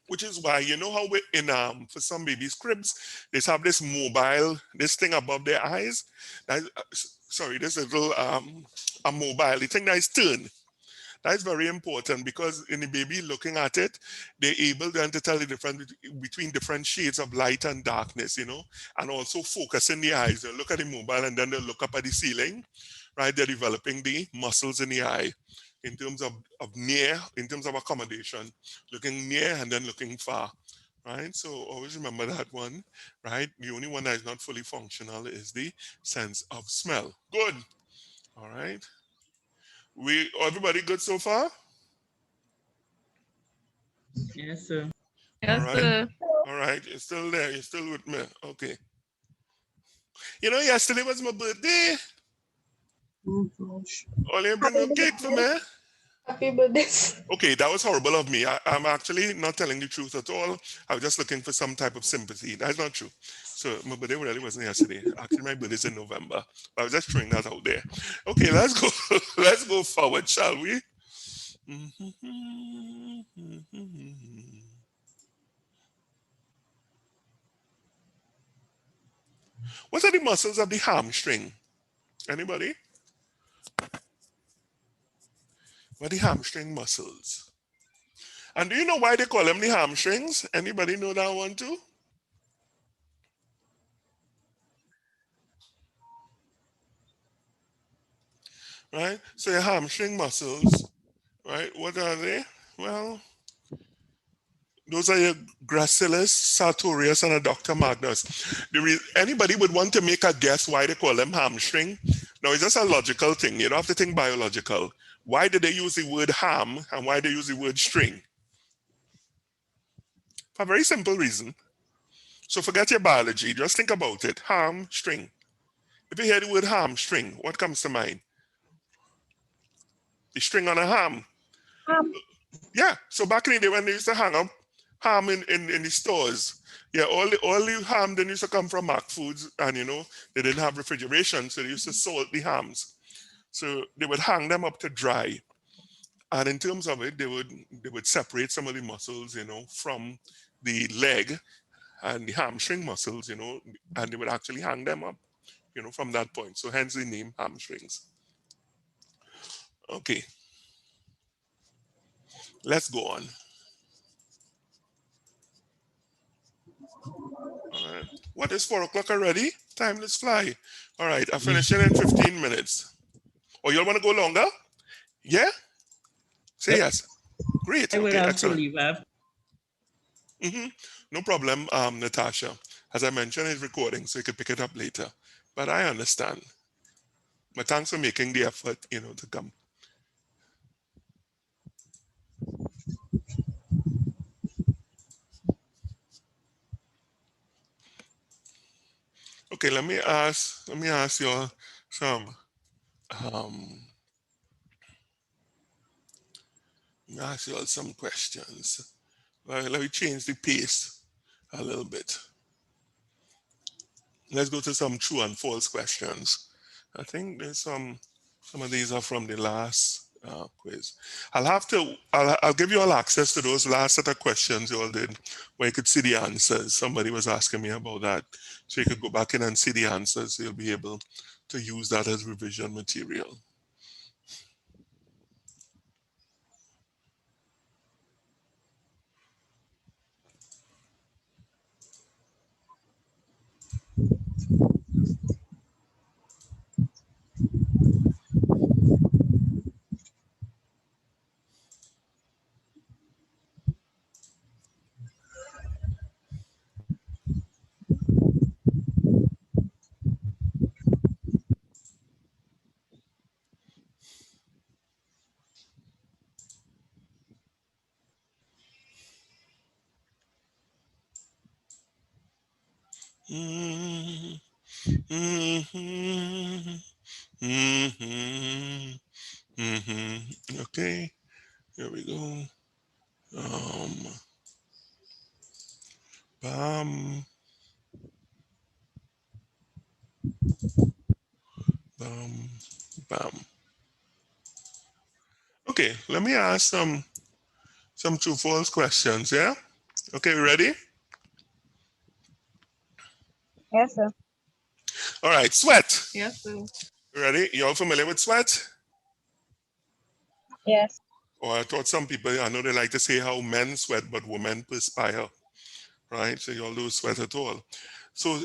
Speaker 1: Which is why, you know how we in for some babies' cribs, they have this mobile, this thing above their eyes. That is, sorry, this little a mobile, the thing that is turned. That is very important because in the baby looking at it, they're able then to tell the difference between different shades of light and darkness, you know, and also focus in the eyes. They'll look at the mobile and then they'll look up at the ceiling, right? They're developing the muscles in the eye in terms of near, in terms of accommodation, looking near and then looking far, right? So always remember that one, right? The only one that is not fully functional is the sense of smell. Good. All right. Everybody good so far?
Speaker 6: Yes, sir.
Speaker 2: Yes,
Speaker 1: All right.
Speaker 2: sir.
Speaker 1: All right. You're still there. You're still with me. Okay. You know, yesterday was my birthday.
Speaker 7: Oh gosh.
Speaker 1: Only bring no cake for me.
Speaker 3: Happy birthday.
Speaker 1: Okay, that was horrible of me. I'm actually not telling the truth at all. I was just looking for some type of sympathy. That's not true. So my birthday really wasn't yesterday. Actually, my birthday's in November. I was just throwing that out there. Okay, let's go. Let's go forward, shall we? What are the muscles of the hamstring? Anybody? What are the hamstring muscles? And do you know why they call them the hamstrings? Anybody know that one too? Right? So your hamstring muscles, right? What are they? Well, those are your gracilis, sartorius, and adductor magnus. Anybody would want to make a guess why they call them hamstring? No, it's just a logical thing. You don't have to think biological. Why did they use the word ham and why they use the word string? For a very simple reason. So forget your biology. Just think about it. Hamstring. If you hear the word hamstring, what comes to mind? The string on a ham. Yeah. So back in the day when they used to hang up ham in the stores, yeah, all the ham then used to come from Mac Foods, and you know they didn't have refrigeration, so they used to salt the hams. So they would hang them up to dry, and in terms of it, they would separate some of the muscles, you know, from the leg and the hamstring muscles, you know, and they would actually hang them up, you know, from that point. So hence the name hamstrings. Okay, let's go on. All right. What is 4 o'clock already? Time, let's fly. All right, I'm finishing in 15 minutes. Oh, you all want to go longer? Yeah? Say yes. Great.
Speaker 6: I will
Speaker 1: Okay,
Speaker 6: have to
Speaker 1: excellent.
Speaker 6: leave.
Speaker 1: No problem, Natasha. As I mentioned, it's recording, so you can pick it up later. But I understand. But thanks for making the effort, you know, to come. Okay, let me ask you all some questions. Let me change the pace a little bit. Let's go to some true and false questions. I think there's some of these are from the last quiz. I'll give you all access to those last set of questions you all did, where you could see the answers. Somebody was asking me about that. So you could go back in and see the answers. You'll be able to use that as revision material. Mhm. Mhm. Mhm. Mhm. Okay, here we go. Um, bam, bam, bam. Okay, let me ask some true false questions. Yeah. Okay, ready?
Speaker 5: Yes, sir.
Speaker 1: All right, sweat.
Speaker 2: Yes, sir.
Speaker 1: Ready? You all familiar with sweat?
Speaker 5: Yes.
Speaker 1: Or I thought some people, I know they like to say how men sweat, but women perspire, right? So you all don't sweat at all. So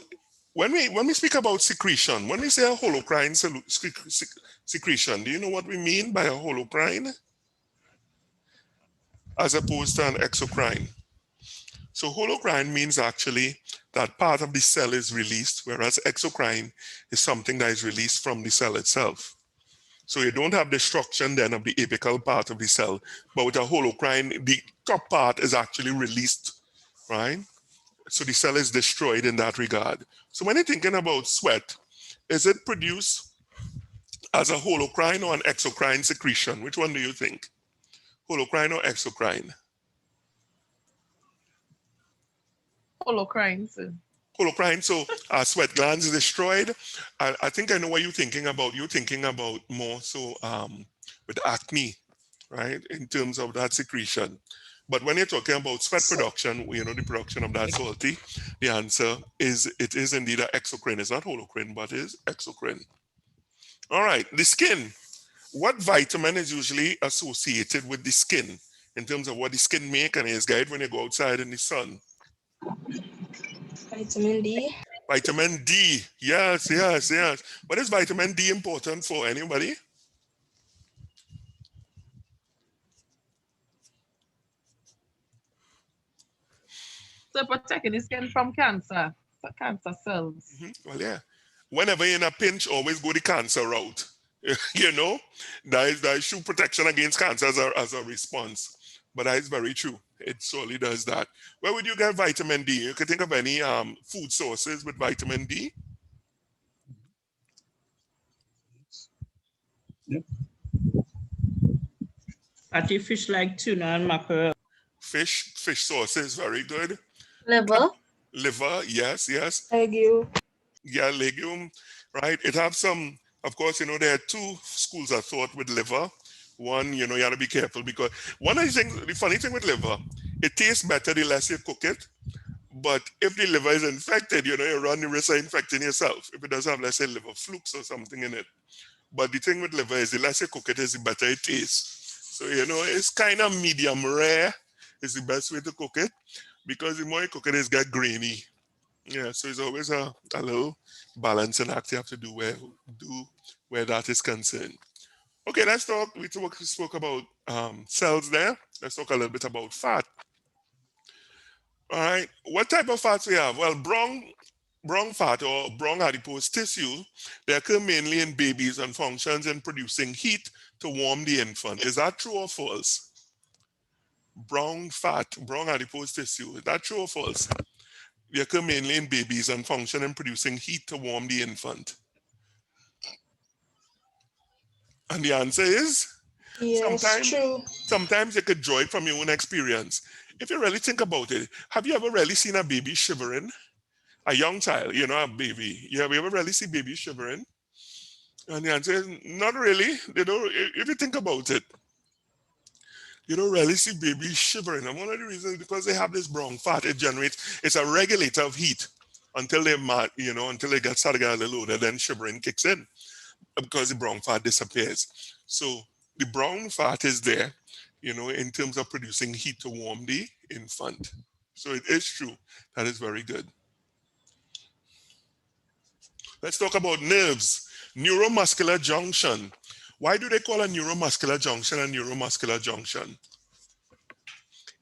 Speaker 1: when we speak about secretion, when we say a holocrine secretion, do you know what we mean by a holocrine as opposed to an exocrine? So holocrine means actually that part of the cell is released, whereas exocrine is something that is released from the cell itself. So you don't have destruction then of the apical part of the cell, but with a holocrine, the top part is actually released, right? So the cell is destroyed in that regard. So when you're thinking about sweat, is it produced as a holocrine or an exocrine secretion? Which one do you think? Holocrine or exocrine?
Speaker 2: Holocrine, sir.
Speaker 1: Holocrine, so sweat glands is destroyed. I think I know what you're thinking about. You're thinking about more so with acne, right, in terms of that secretion. But when you're talking about sweat production, the production of that salty, the answer is it is indeed an exocrine. It's not holocrine, but it is exocrine. All right, the skin. What vitamin is usually associated with the skin in terms of what the skin make and is guide when you go outside in the sun?
Speaker 3: Vitamin D.
Speaker 1: Vitamin D. Yes, yes, yes. What is vitamin D important for anybody?
Speaker 2: So protecting the skin from cancer, cancer cells.
Speaker 1: Well, yeah. Whenever you're in a pinch, always go the cancer route. you know, that is true protection against cancer as a response. But that is very true. It surely does that. Where would you get vitamin D? You can think of any food sources with vitamin D.
Speaker 7: Yep.
Speaker 6: Fatty fish like tuna and mackerel.
Speaker 1: Fish sources, very good.
Speaker 3: Liver.
Speaker 1: Liver, yes, yes.
Speaker 3: Legume.
Speaker 1: Yeah, legume, right? It have some, of course, there are two schools of thought with liver. One, you have to be careful because one of the things, the funny thing with liver, it tastes better the less you cook it. But if the liver is infected, you run the risk of infecting yourself if it does have, let's say, liver flukes or something in it. But the thing with liver is the less you cook it, is the better it tastes. So, it's kind of medium rare is the best way to cook it because the more you cook it, it's get grainy. Yeah, so it's always a little balancing act you have to do where that is concerned. Okay, let's talk. We spoke about cells there. Let's talk a little bit about fat. All right, what type of fats we have? Well, brown fat or brown adipose tissue, they occur mainly in babies and functions in producing heat to warm the infant. Is that true or false? Brown fat, brown adipose tissue, is that true or false? They occur mainly in babies and function in producing heat to warm the infant. And the answer is
Speaker 3: Yes, true.
Speaker 1: sometimes you could draw it from your own experience. If you really think about it, have you ever really seen a baby shivering? A young child, a baby. Have you ever really seen baby shivering? And the answer is not really. They don't. If you think about it, you don't really see babies shivering. And one of the reasons is because they have this brown fat. It's a regulator of heat until they're mad, until they start to get a little older, then shivering kicks in because the brown fat disappears. So the brown fat is there, in terms of producing heat to warm the infant. So it is true. That is very good. Let's talk about nerves. Neuromuscular junction. Why do they call a neuromuscular junction a neuromuscular junction?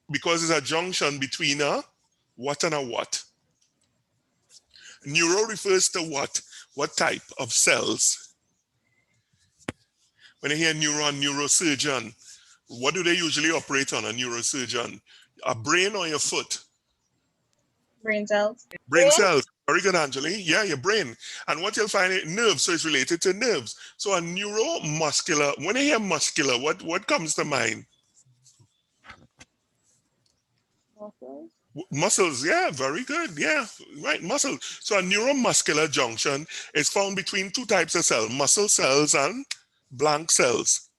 Speaker 1: Because it's a junction between a what and a what? Neuro refers to what? What type of cells? When you hear neuron, neurosurgeon, what do they usually operate on, a neurosurgeon? A brain or your foot?
Speaker 5: Brain cells.
Speaker 1: Brain cells. Very good, Anjali. Yeah, your brain. And what you'll find is nerves, so it's related to nerves. So a neuromuscular, when I hear muscular, what comes to mind? Muscles, yeah, very good. Yeah, right, muscles. So a neuromuscular junction is found between two types of cells, muscle cells and blank cells.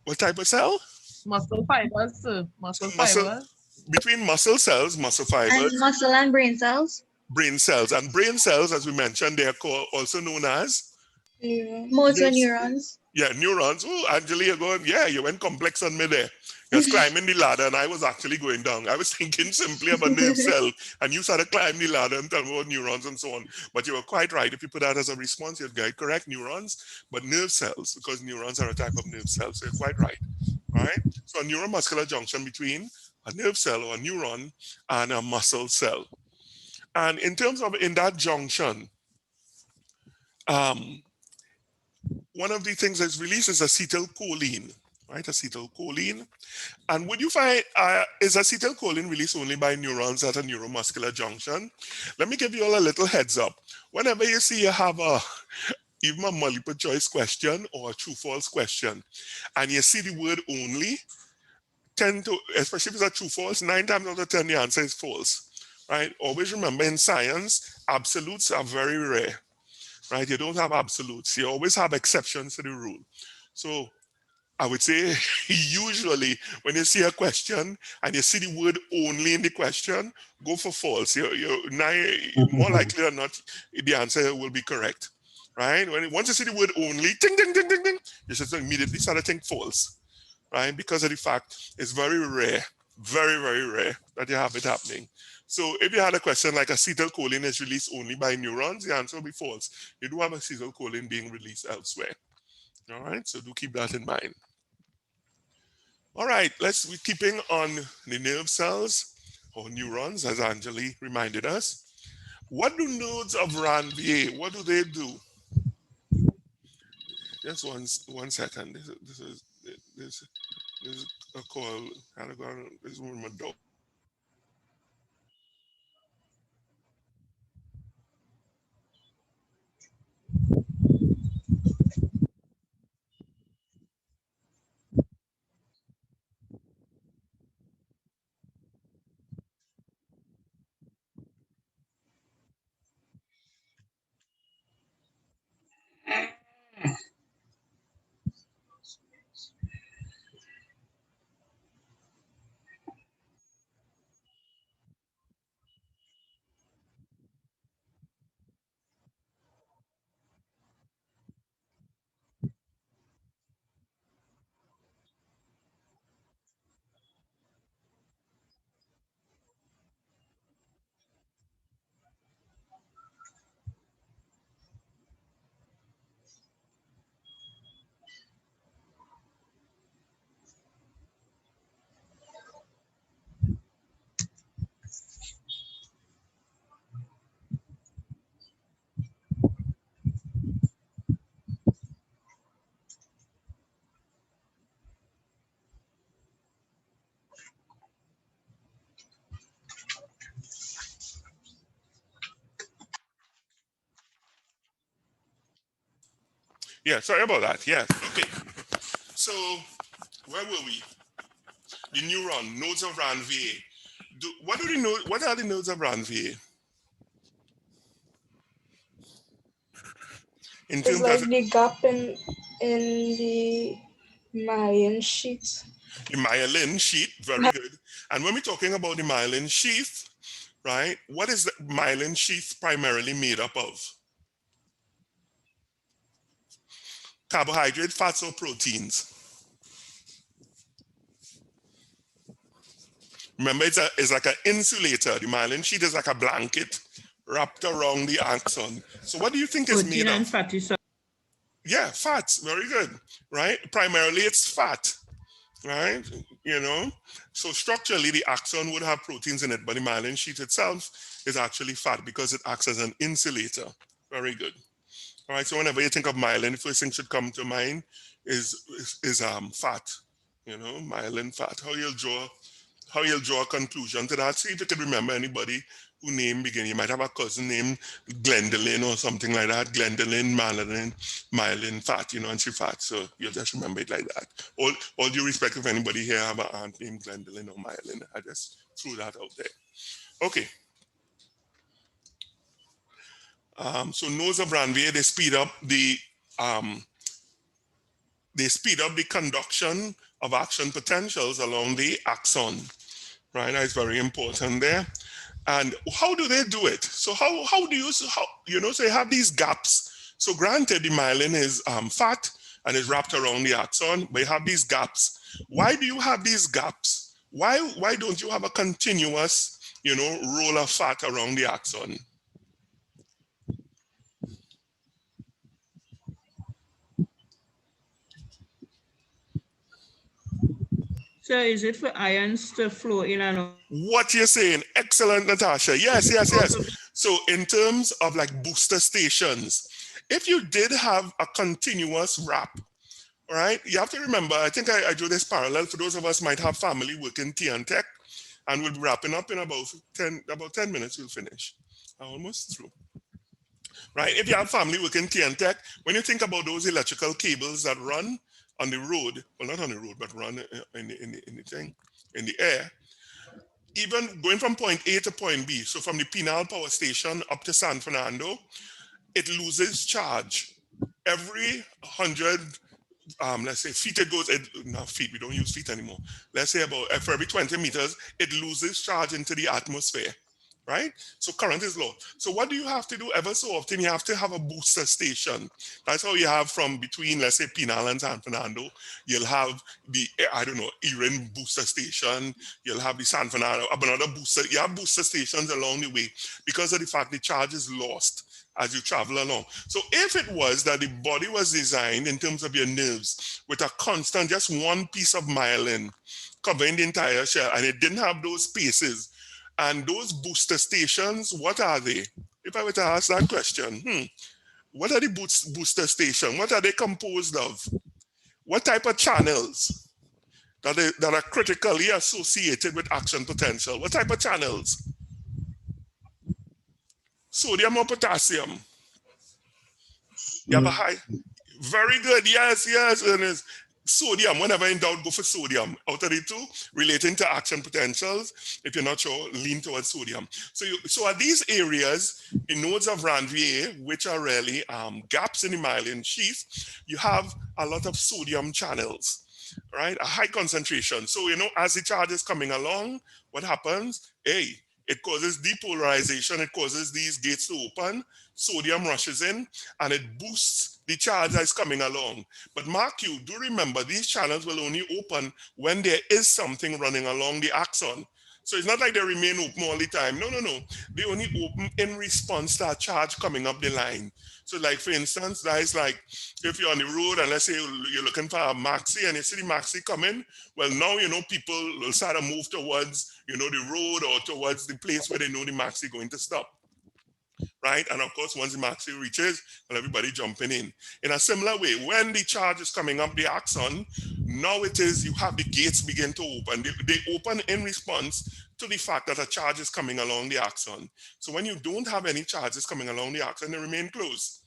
Speaker 1: What type of cell?
Speaker 2: Muscle fibers, sir. Muscle
Speaker 1: Muscle,
Speaker 2: fibers.
Speaker 1: between muscle cells, muscle fibers.
Speaker 8: And muscle and brain cells.
Speaker 1: Brain cells. And brain cells, as we mentioned, they are also known as?
Speaker 8: Motor neurons.
Speaker 1: Yeah, neurons. Oh, Anjali, you're going, yeah, you went complex on me there. You was climbing the ladder and I was actually going down. I was thinking simply of a nerve cell and you started climbing the ladder and telling me about neurons and so on. But you were quite right. If you put that as a response, you'd get correct, neurons, but nerve cells, because neurons are a type of nerve cell. So you're quite right. All right. So a neuromuscular junction between a nerve cell or a neuron and a muscle cell. And in terms of in that junction, one of the things that's released is acetylcholine, right? Acetylcholine. And would you find, is acetylcholine released only by neurons at a neuromuscular junction? Let me give you all a little heads up. Whenever you see you have even a multiple choice question or a true-false question, and you see the word only, tend to, especially if it's a true-false, 9 times out of 10, the answer is false, right? Always remember in science, absolutes are very rare. Right, you don't have absolutes. You always have exceptions to the rule. So I would say usually when you see a question and you see the word only in the question, go for false. You're more likely than not, the answer will be correct. Right? Once you see the word only, ding, ding, ding, ding, ding, you should immediately start to think false. Right? Because of the fact it's very rare, very, very rare that you have it happening. So if you had a question like acetylcholine is released only by neurons, the answer will be false. You do have acetylcholine being released elsewhere. All right, so do keep that in mind. All right, we're keeping on the nerve cells or neurons, as Anjali reminded us. What do nodes of Ranvier, what do they do? Just one second. This is a call. This is one of my dog. Yeah, sorry about that. Yes. Okay. So where were we? The neuron, nodes of Ranvier. What are the nodes of Ranvier?
Speaker 3: It's like the gap in the myelin sheath.
Speaker 1: The myelin sheath, very good. And when we're talking about the myelin sheath, right, what is the myelin sheath primarily made up of? Carbohydrate, fats, or proteins? Remember, it's like an insulator. The myelin sheath is like a blanket wrapped around the axon. So what do you think is made
Speaker 6: Protein and
Speaker 1: of?
Speaker 6: fatty cells.
Speaker 1: Yeah, fats, very good, right? Primarily it's fat, right? You know, so structurally the axon would have proteins in it, but the myelin sheath itself is actually fat because it acts as an insulator. Very good. All right, so whenever you think of myelin, the first thing should come to mind is fat, you know, myelin fat. How you'll draw how you'll draw a conclusion to that. See if you can remember anybody who name begin. You might have a cousin named Glendolyn or something like that. Glendolyn, Myelin, Fat, and she fat. So you'll just remember it like that. All due respect if anybody here have an aunt named Glendolyn or Myelin. I just threw that out there. Okay. So nodes of Ranvier, they speed up the conduction of action potentials along the axon. Right, that's very important there. And how do they do it? So how do you, so you have these gaps. So granted, the myelin is fat and is wrapped around the axon, but you have these gaps. Why do you have these gaps? Why don't you have a continuous, roll of fat around the axon?
Speaker 6: So is it for ions to flow in and out?
Speaker 1: What you're saying, excellent, Natasha. Yes. So in terms of like booster stations, if you did have a continuous wrap, all right, you have to remember, I think I drew this parallel for those of us might have family working tea and tech, and we'll be wrapping up in about 10 minutes, we'll finish. I'm almost through. Right, if you have family working tea and tech, when you think about those electrical cables that run on the road, well, not on the road, but run in the air, even going from point A to point B, so from the Penal power station up to San Fernando, it loses charge. Every 100, let's say feet, it goes, not feet, we don't use feet anymore. Let's say about, for every 20 meters, it loses charge into the atmosphere. Right? So current is low. So what do you have to do ever so often? You have to have a booster station. That's how you have from between, let's say, Penal and San Fernando. You'll have the, Erin booster station. You'll have the San Fernando, another booster. You have booster stations along the way because of the fact the charge is lost as you travel along. So if it was that the body was designed in terms of your nerves with a constant, just one piece of myelin covering the entire shell, and it didn't have those spaces, and those booster stations, what are they? If I were to ask that question, what are the booster stations? What are they composed of? What type of channels that are critically associated with action potential? What type of channels? Sodium or potassium? You have a high? Very good, yes, Ernest. Sodium, whenever in doubt, go for sodium. Out of the two, relating to action potentials, if you're not sure, lean towards sodium. So are these areas, the nodes of Ranvier, which are really gaps in the myelin sheath, you have a lot of sodium channels, right? A high concentration. So, as the charge is coming along, what happens? It causes depolarization, it causes these gates to open, sodium rushes in, and it boosts the charge that is coming along. But mark you, do remember, these channels will only open when there is something running along the axon. So it's not like they remain open all the time. No. They only open in response to a charge coming up the line. So like, for instance, that is like, if you're on the road and let's say you're looking for a maxi and you see the maxi coming, well, now, people will start to move towards, the road or towards the place where they know the maxi going to stop. Right? And of course, once the maxi reaches, well, everybody jumping in. In a similar way, when the charge is coming up the axon, now it is you have the gates begin to open. They open in response to the fact that a charge is coming along the axon. So when you don't have any charges coming along the axon, they remain closed.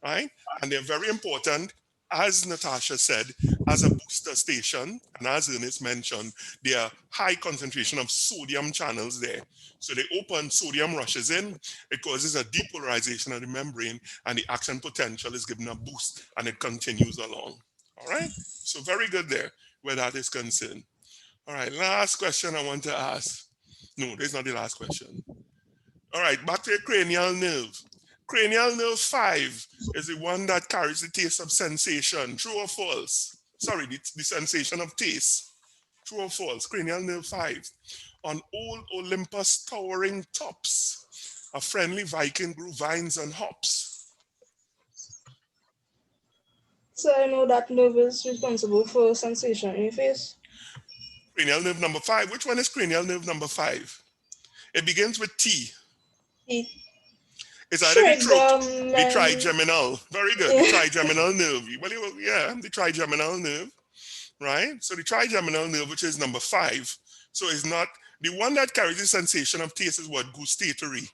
Speaker 1: Right? And they're very important, as Natasha said, as a booster station, and as Ernest mentioned, there are high concentration of sodium channels there. So they open, sodium rushes in, it causes a depolarization of the membrane, and the action potential is given a boost, and it continues along. All right? So very good there, where that is concerned. All right, last question I want to ask. No, this is not the last question. All right, back to the cranial nerve. Cranial nerve 5 is the one that carries the taste of sensation. True or false? Sorry, the sensation of taste. True or false? Cranial nerve 5. On old Olympus towering tops, a friendly Viking grew vines and hops.
Speaker 3: So I know that nerve is responsible for sensation in your face.
Speaker 1: Cranial nerve number 5. Which one is cranial nerve number 5? It begins with T. It's either the throat, the trigeminal. Very good. The trigeminal nerve. Well, yeah, the trigeminal nerve. right? So the trigeminal nerve, which is number 5, so it's not, the one that carries the sensation of taste is what? Gustatory,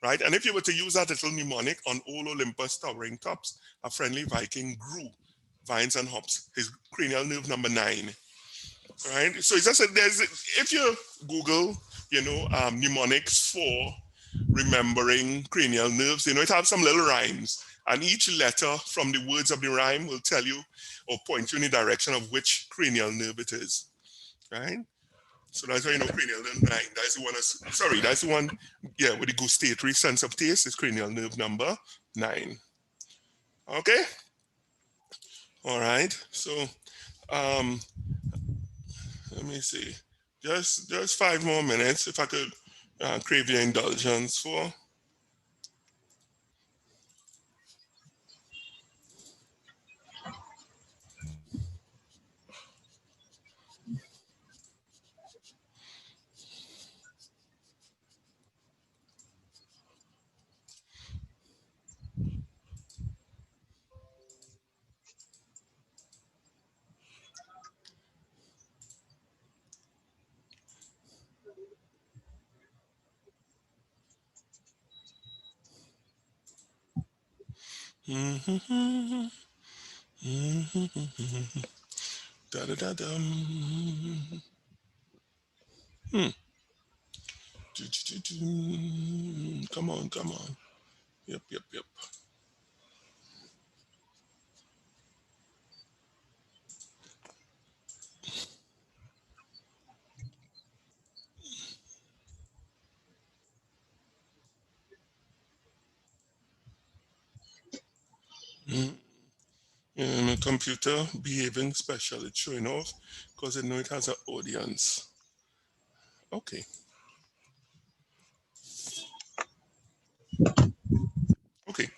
Speaker 1: right? And if you were to use that little mnemonic on all Olympus towering tops, a friendly Viking grew vines and hops, his cranial nerve number 9, right? So it's just that if you Google, mnemonics for remembering cranial nerves, it has some little rhymes, and each letter from the words of the rhyme will tell you or point you in the direction of which cranial nerve it is, right? So that's why cranial nerve 9. That's the one. That's the one. Yeah, with the gustatory sense of taste is cranial nerve number 9. Okay. All right. So, let me see. Just 5 more minutes, if I could crave your indulgence for. Da da da dum. Come on, come on. Yep. My computer behaving special. It's showing off because it know it has an audience. Okay. Okay.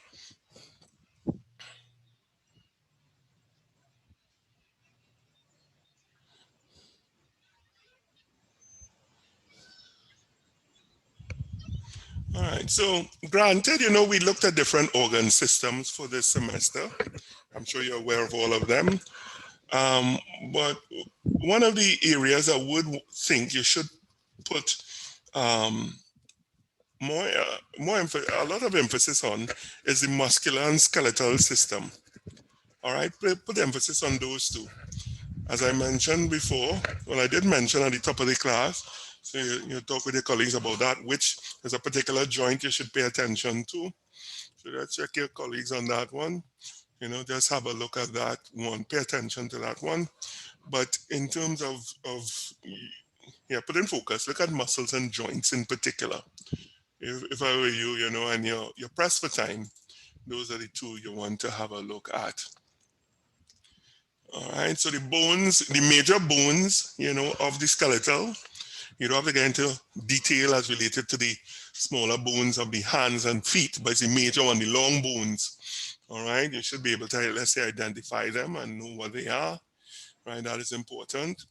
Speaker 1: All right. So granted, we looked at different organ systems for this semester. I'm sure you're aware of all of them. But one of the areas I would think you should put a lot of emphasis on is the muscular and skeletal system. All right, put emphasis on those two. As I mentioned before, well, I did mention at the top of the class, so you talk with your colleagues about that, which is a particular joint you should pay attention to. So let's check your colleagues on that one. Just have a look at that one, pay attention to that one. But in terms of put in focus, look at muscles and joints in particular. If I were you, and you're pressed for time, those are the two you want to have a look at. All right, so the bones, the major bones, of the skeletal, you don't have to get into detail as related to the smaller bones of the hands and feet, but it's the major one, the long bones. All right, you should be able to, let's say, identify them and know what they are. Right, that is important.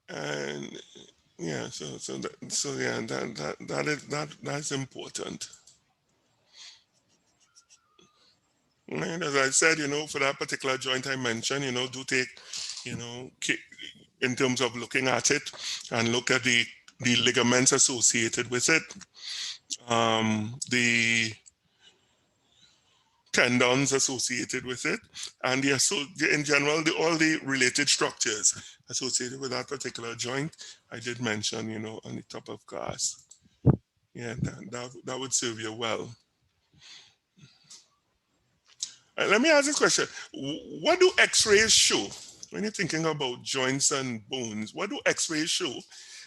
Speaker 1: And yeah, that's important. And as I said, for that particular joint I mentioned, do take, in terms of looking at it and look at the ligaments associated with it, the tendons associated with it, and in general, all the related structures associated with that particular joint, I did mention, on the top of class. Yeah, that would serve you well. Let me ask this question. What do x-rays show? When you're thinking about joints and bones, what do x-rays show?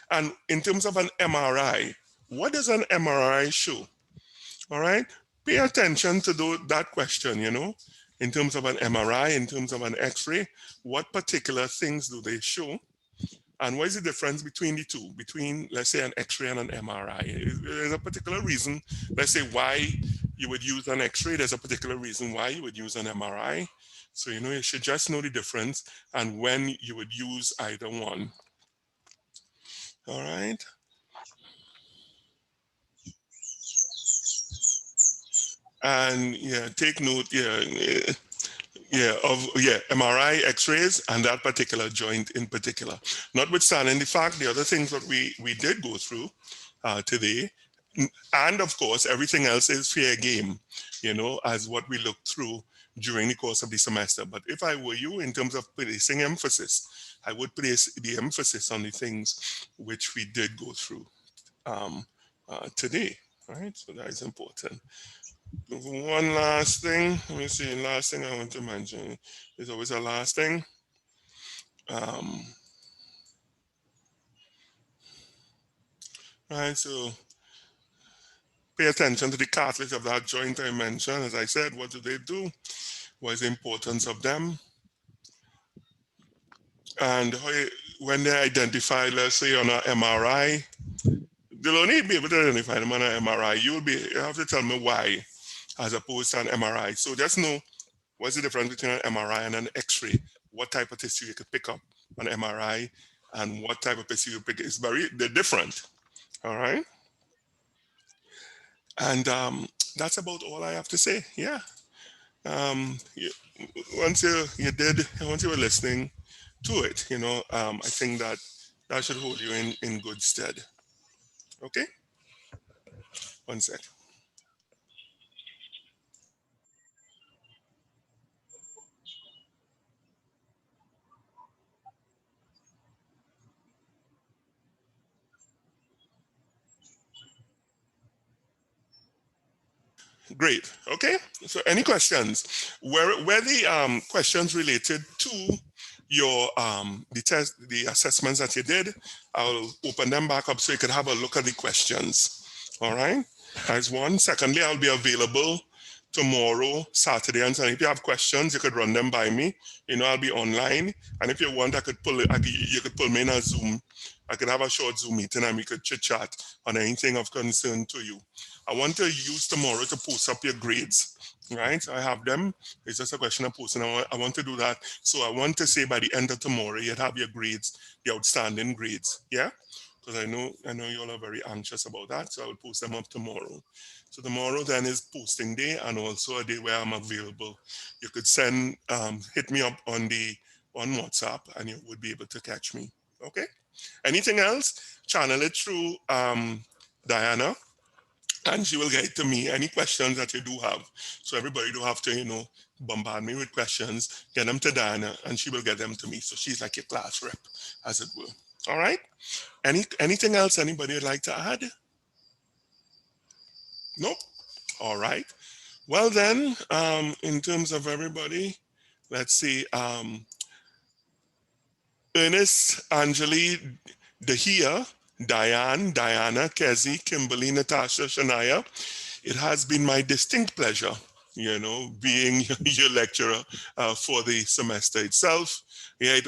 Speaker 1: And in terms of an MRI, what does an MRI show? All right, pay attention to that question, in terms of an MRI, in terms of an x-ray, what particular things do they show? And what is the difference between the two, between, let's say, an x-ray and an MRI? There's a particular reason, let's say, why you would use an x-ray. There's a particular reason why you would use an MRI. So, you should just know the difference and when you would use either one. All right. And yeah, take note, of MRI, X-rays, and that particular joint in particular. Notwithstanding the fact, the other things that we did go through today, and of course, everything else is fair game, as what we looked through during the course of the semester. But if I were you, in terms of placing emphasis, I would place the emphasis on the things which we did go through today, right? So that is important. One last thing, let me see, last thing I want to mention. There's always a last thing. Right, so pay attention to the cartilage of that joint I mentioned. As I said, what do they do? What is the importance of them? And when they identify, let's say on an MRI, they'll only be able to identify them on an MRI. You have to tell me why, as opposed to an MRI. So just know what's the difference between an MRI and an X-ray. What type of tissue you could pick up on MRI and what type of tissue you pick. They're different. All right. And that's about all I have to say. Yeah. Once you were listening to it, I think that should hold you in good stead. Okay. One sec. Great. Okay. So any questions? Were the questions related to your the assessments that you did? I'll open them back up so you could have a look at the questions. All right. That's one. Secondly, I'll be available tomorrow, Saturday, and Sunday. If you have questions, you could run them by me. I'll be online, and if you want, you could pull me in a Zoom. I could have a short Zoom meeting, and we could chit chat on anything of concern to you. I want to use tomorrow to post up your grades, right? I have them. It's just a question of posting. I want to do that. So I want to say by the end of tomorrow, you'd have your grades, the outstanding grades, yeah? Because I know you all are very anxious about that, so I will post them up tomorrow. So tomorrow then is posting day and also a day where I'm available. You could hit me up on WhatsApp and you would be able to catch me, okay? Anything else? Channel it through Diana, and she will get it to me. Any questions that you do have. So everybody don't have to, bombard me with questions. Get them to Diana, and she will get them to me. So she's like your class rep, as it were. All right? Anything else anybody would like to add? Nope. All right. Well then, in terms of everybody, let's see. Ernest, Anjali, Dahia, Diane, Diana, Kezi, Kimberly, Natasha, Shania. It has been my distinct pleasure, being your lecturer for the semester itself. Yeah,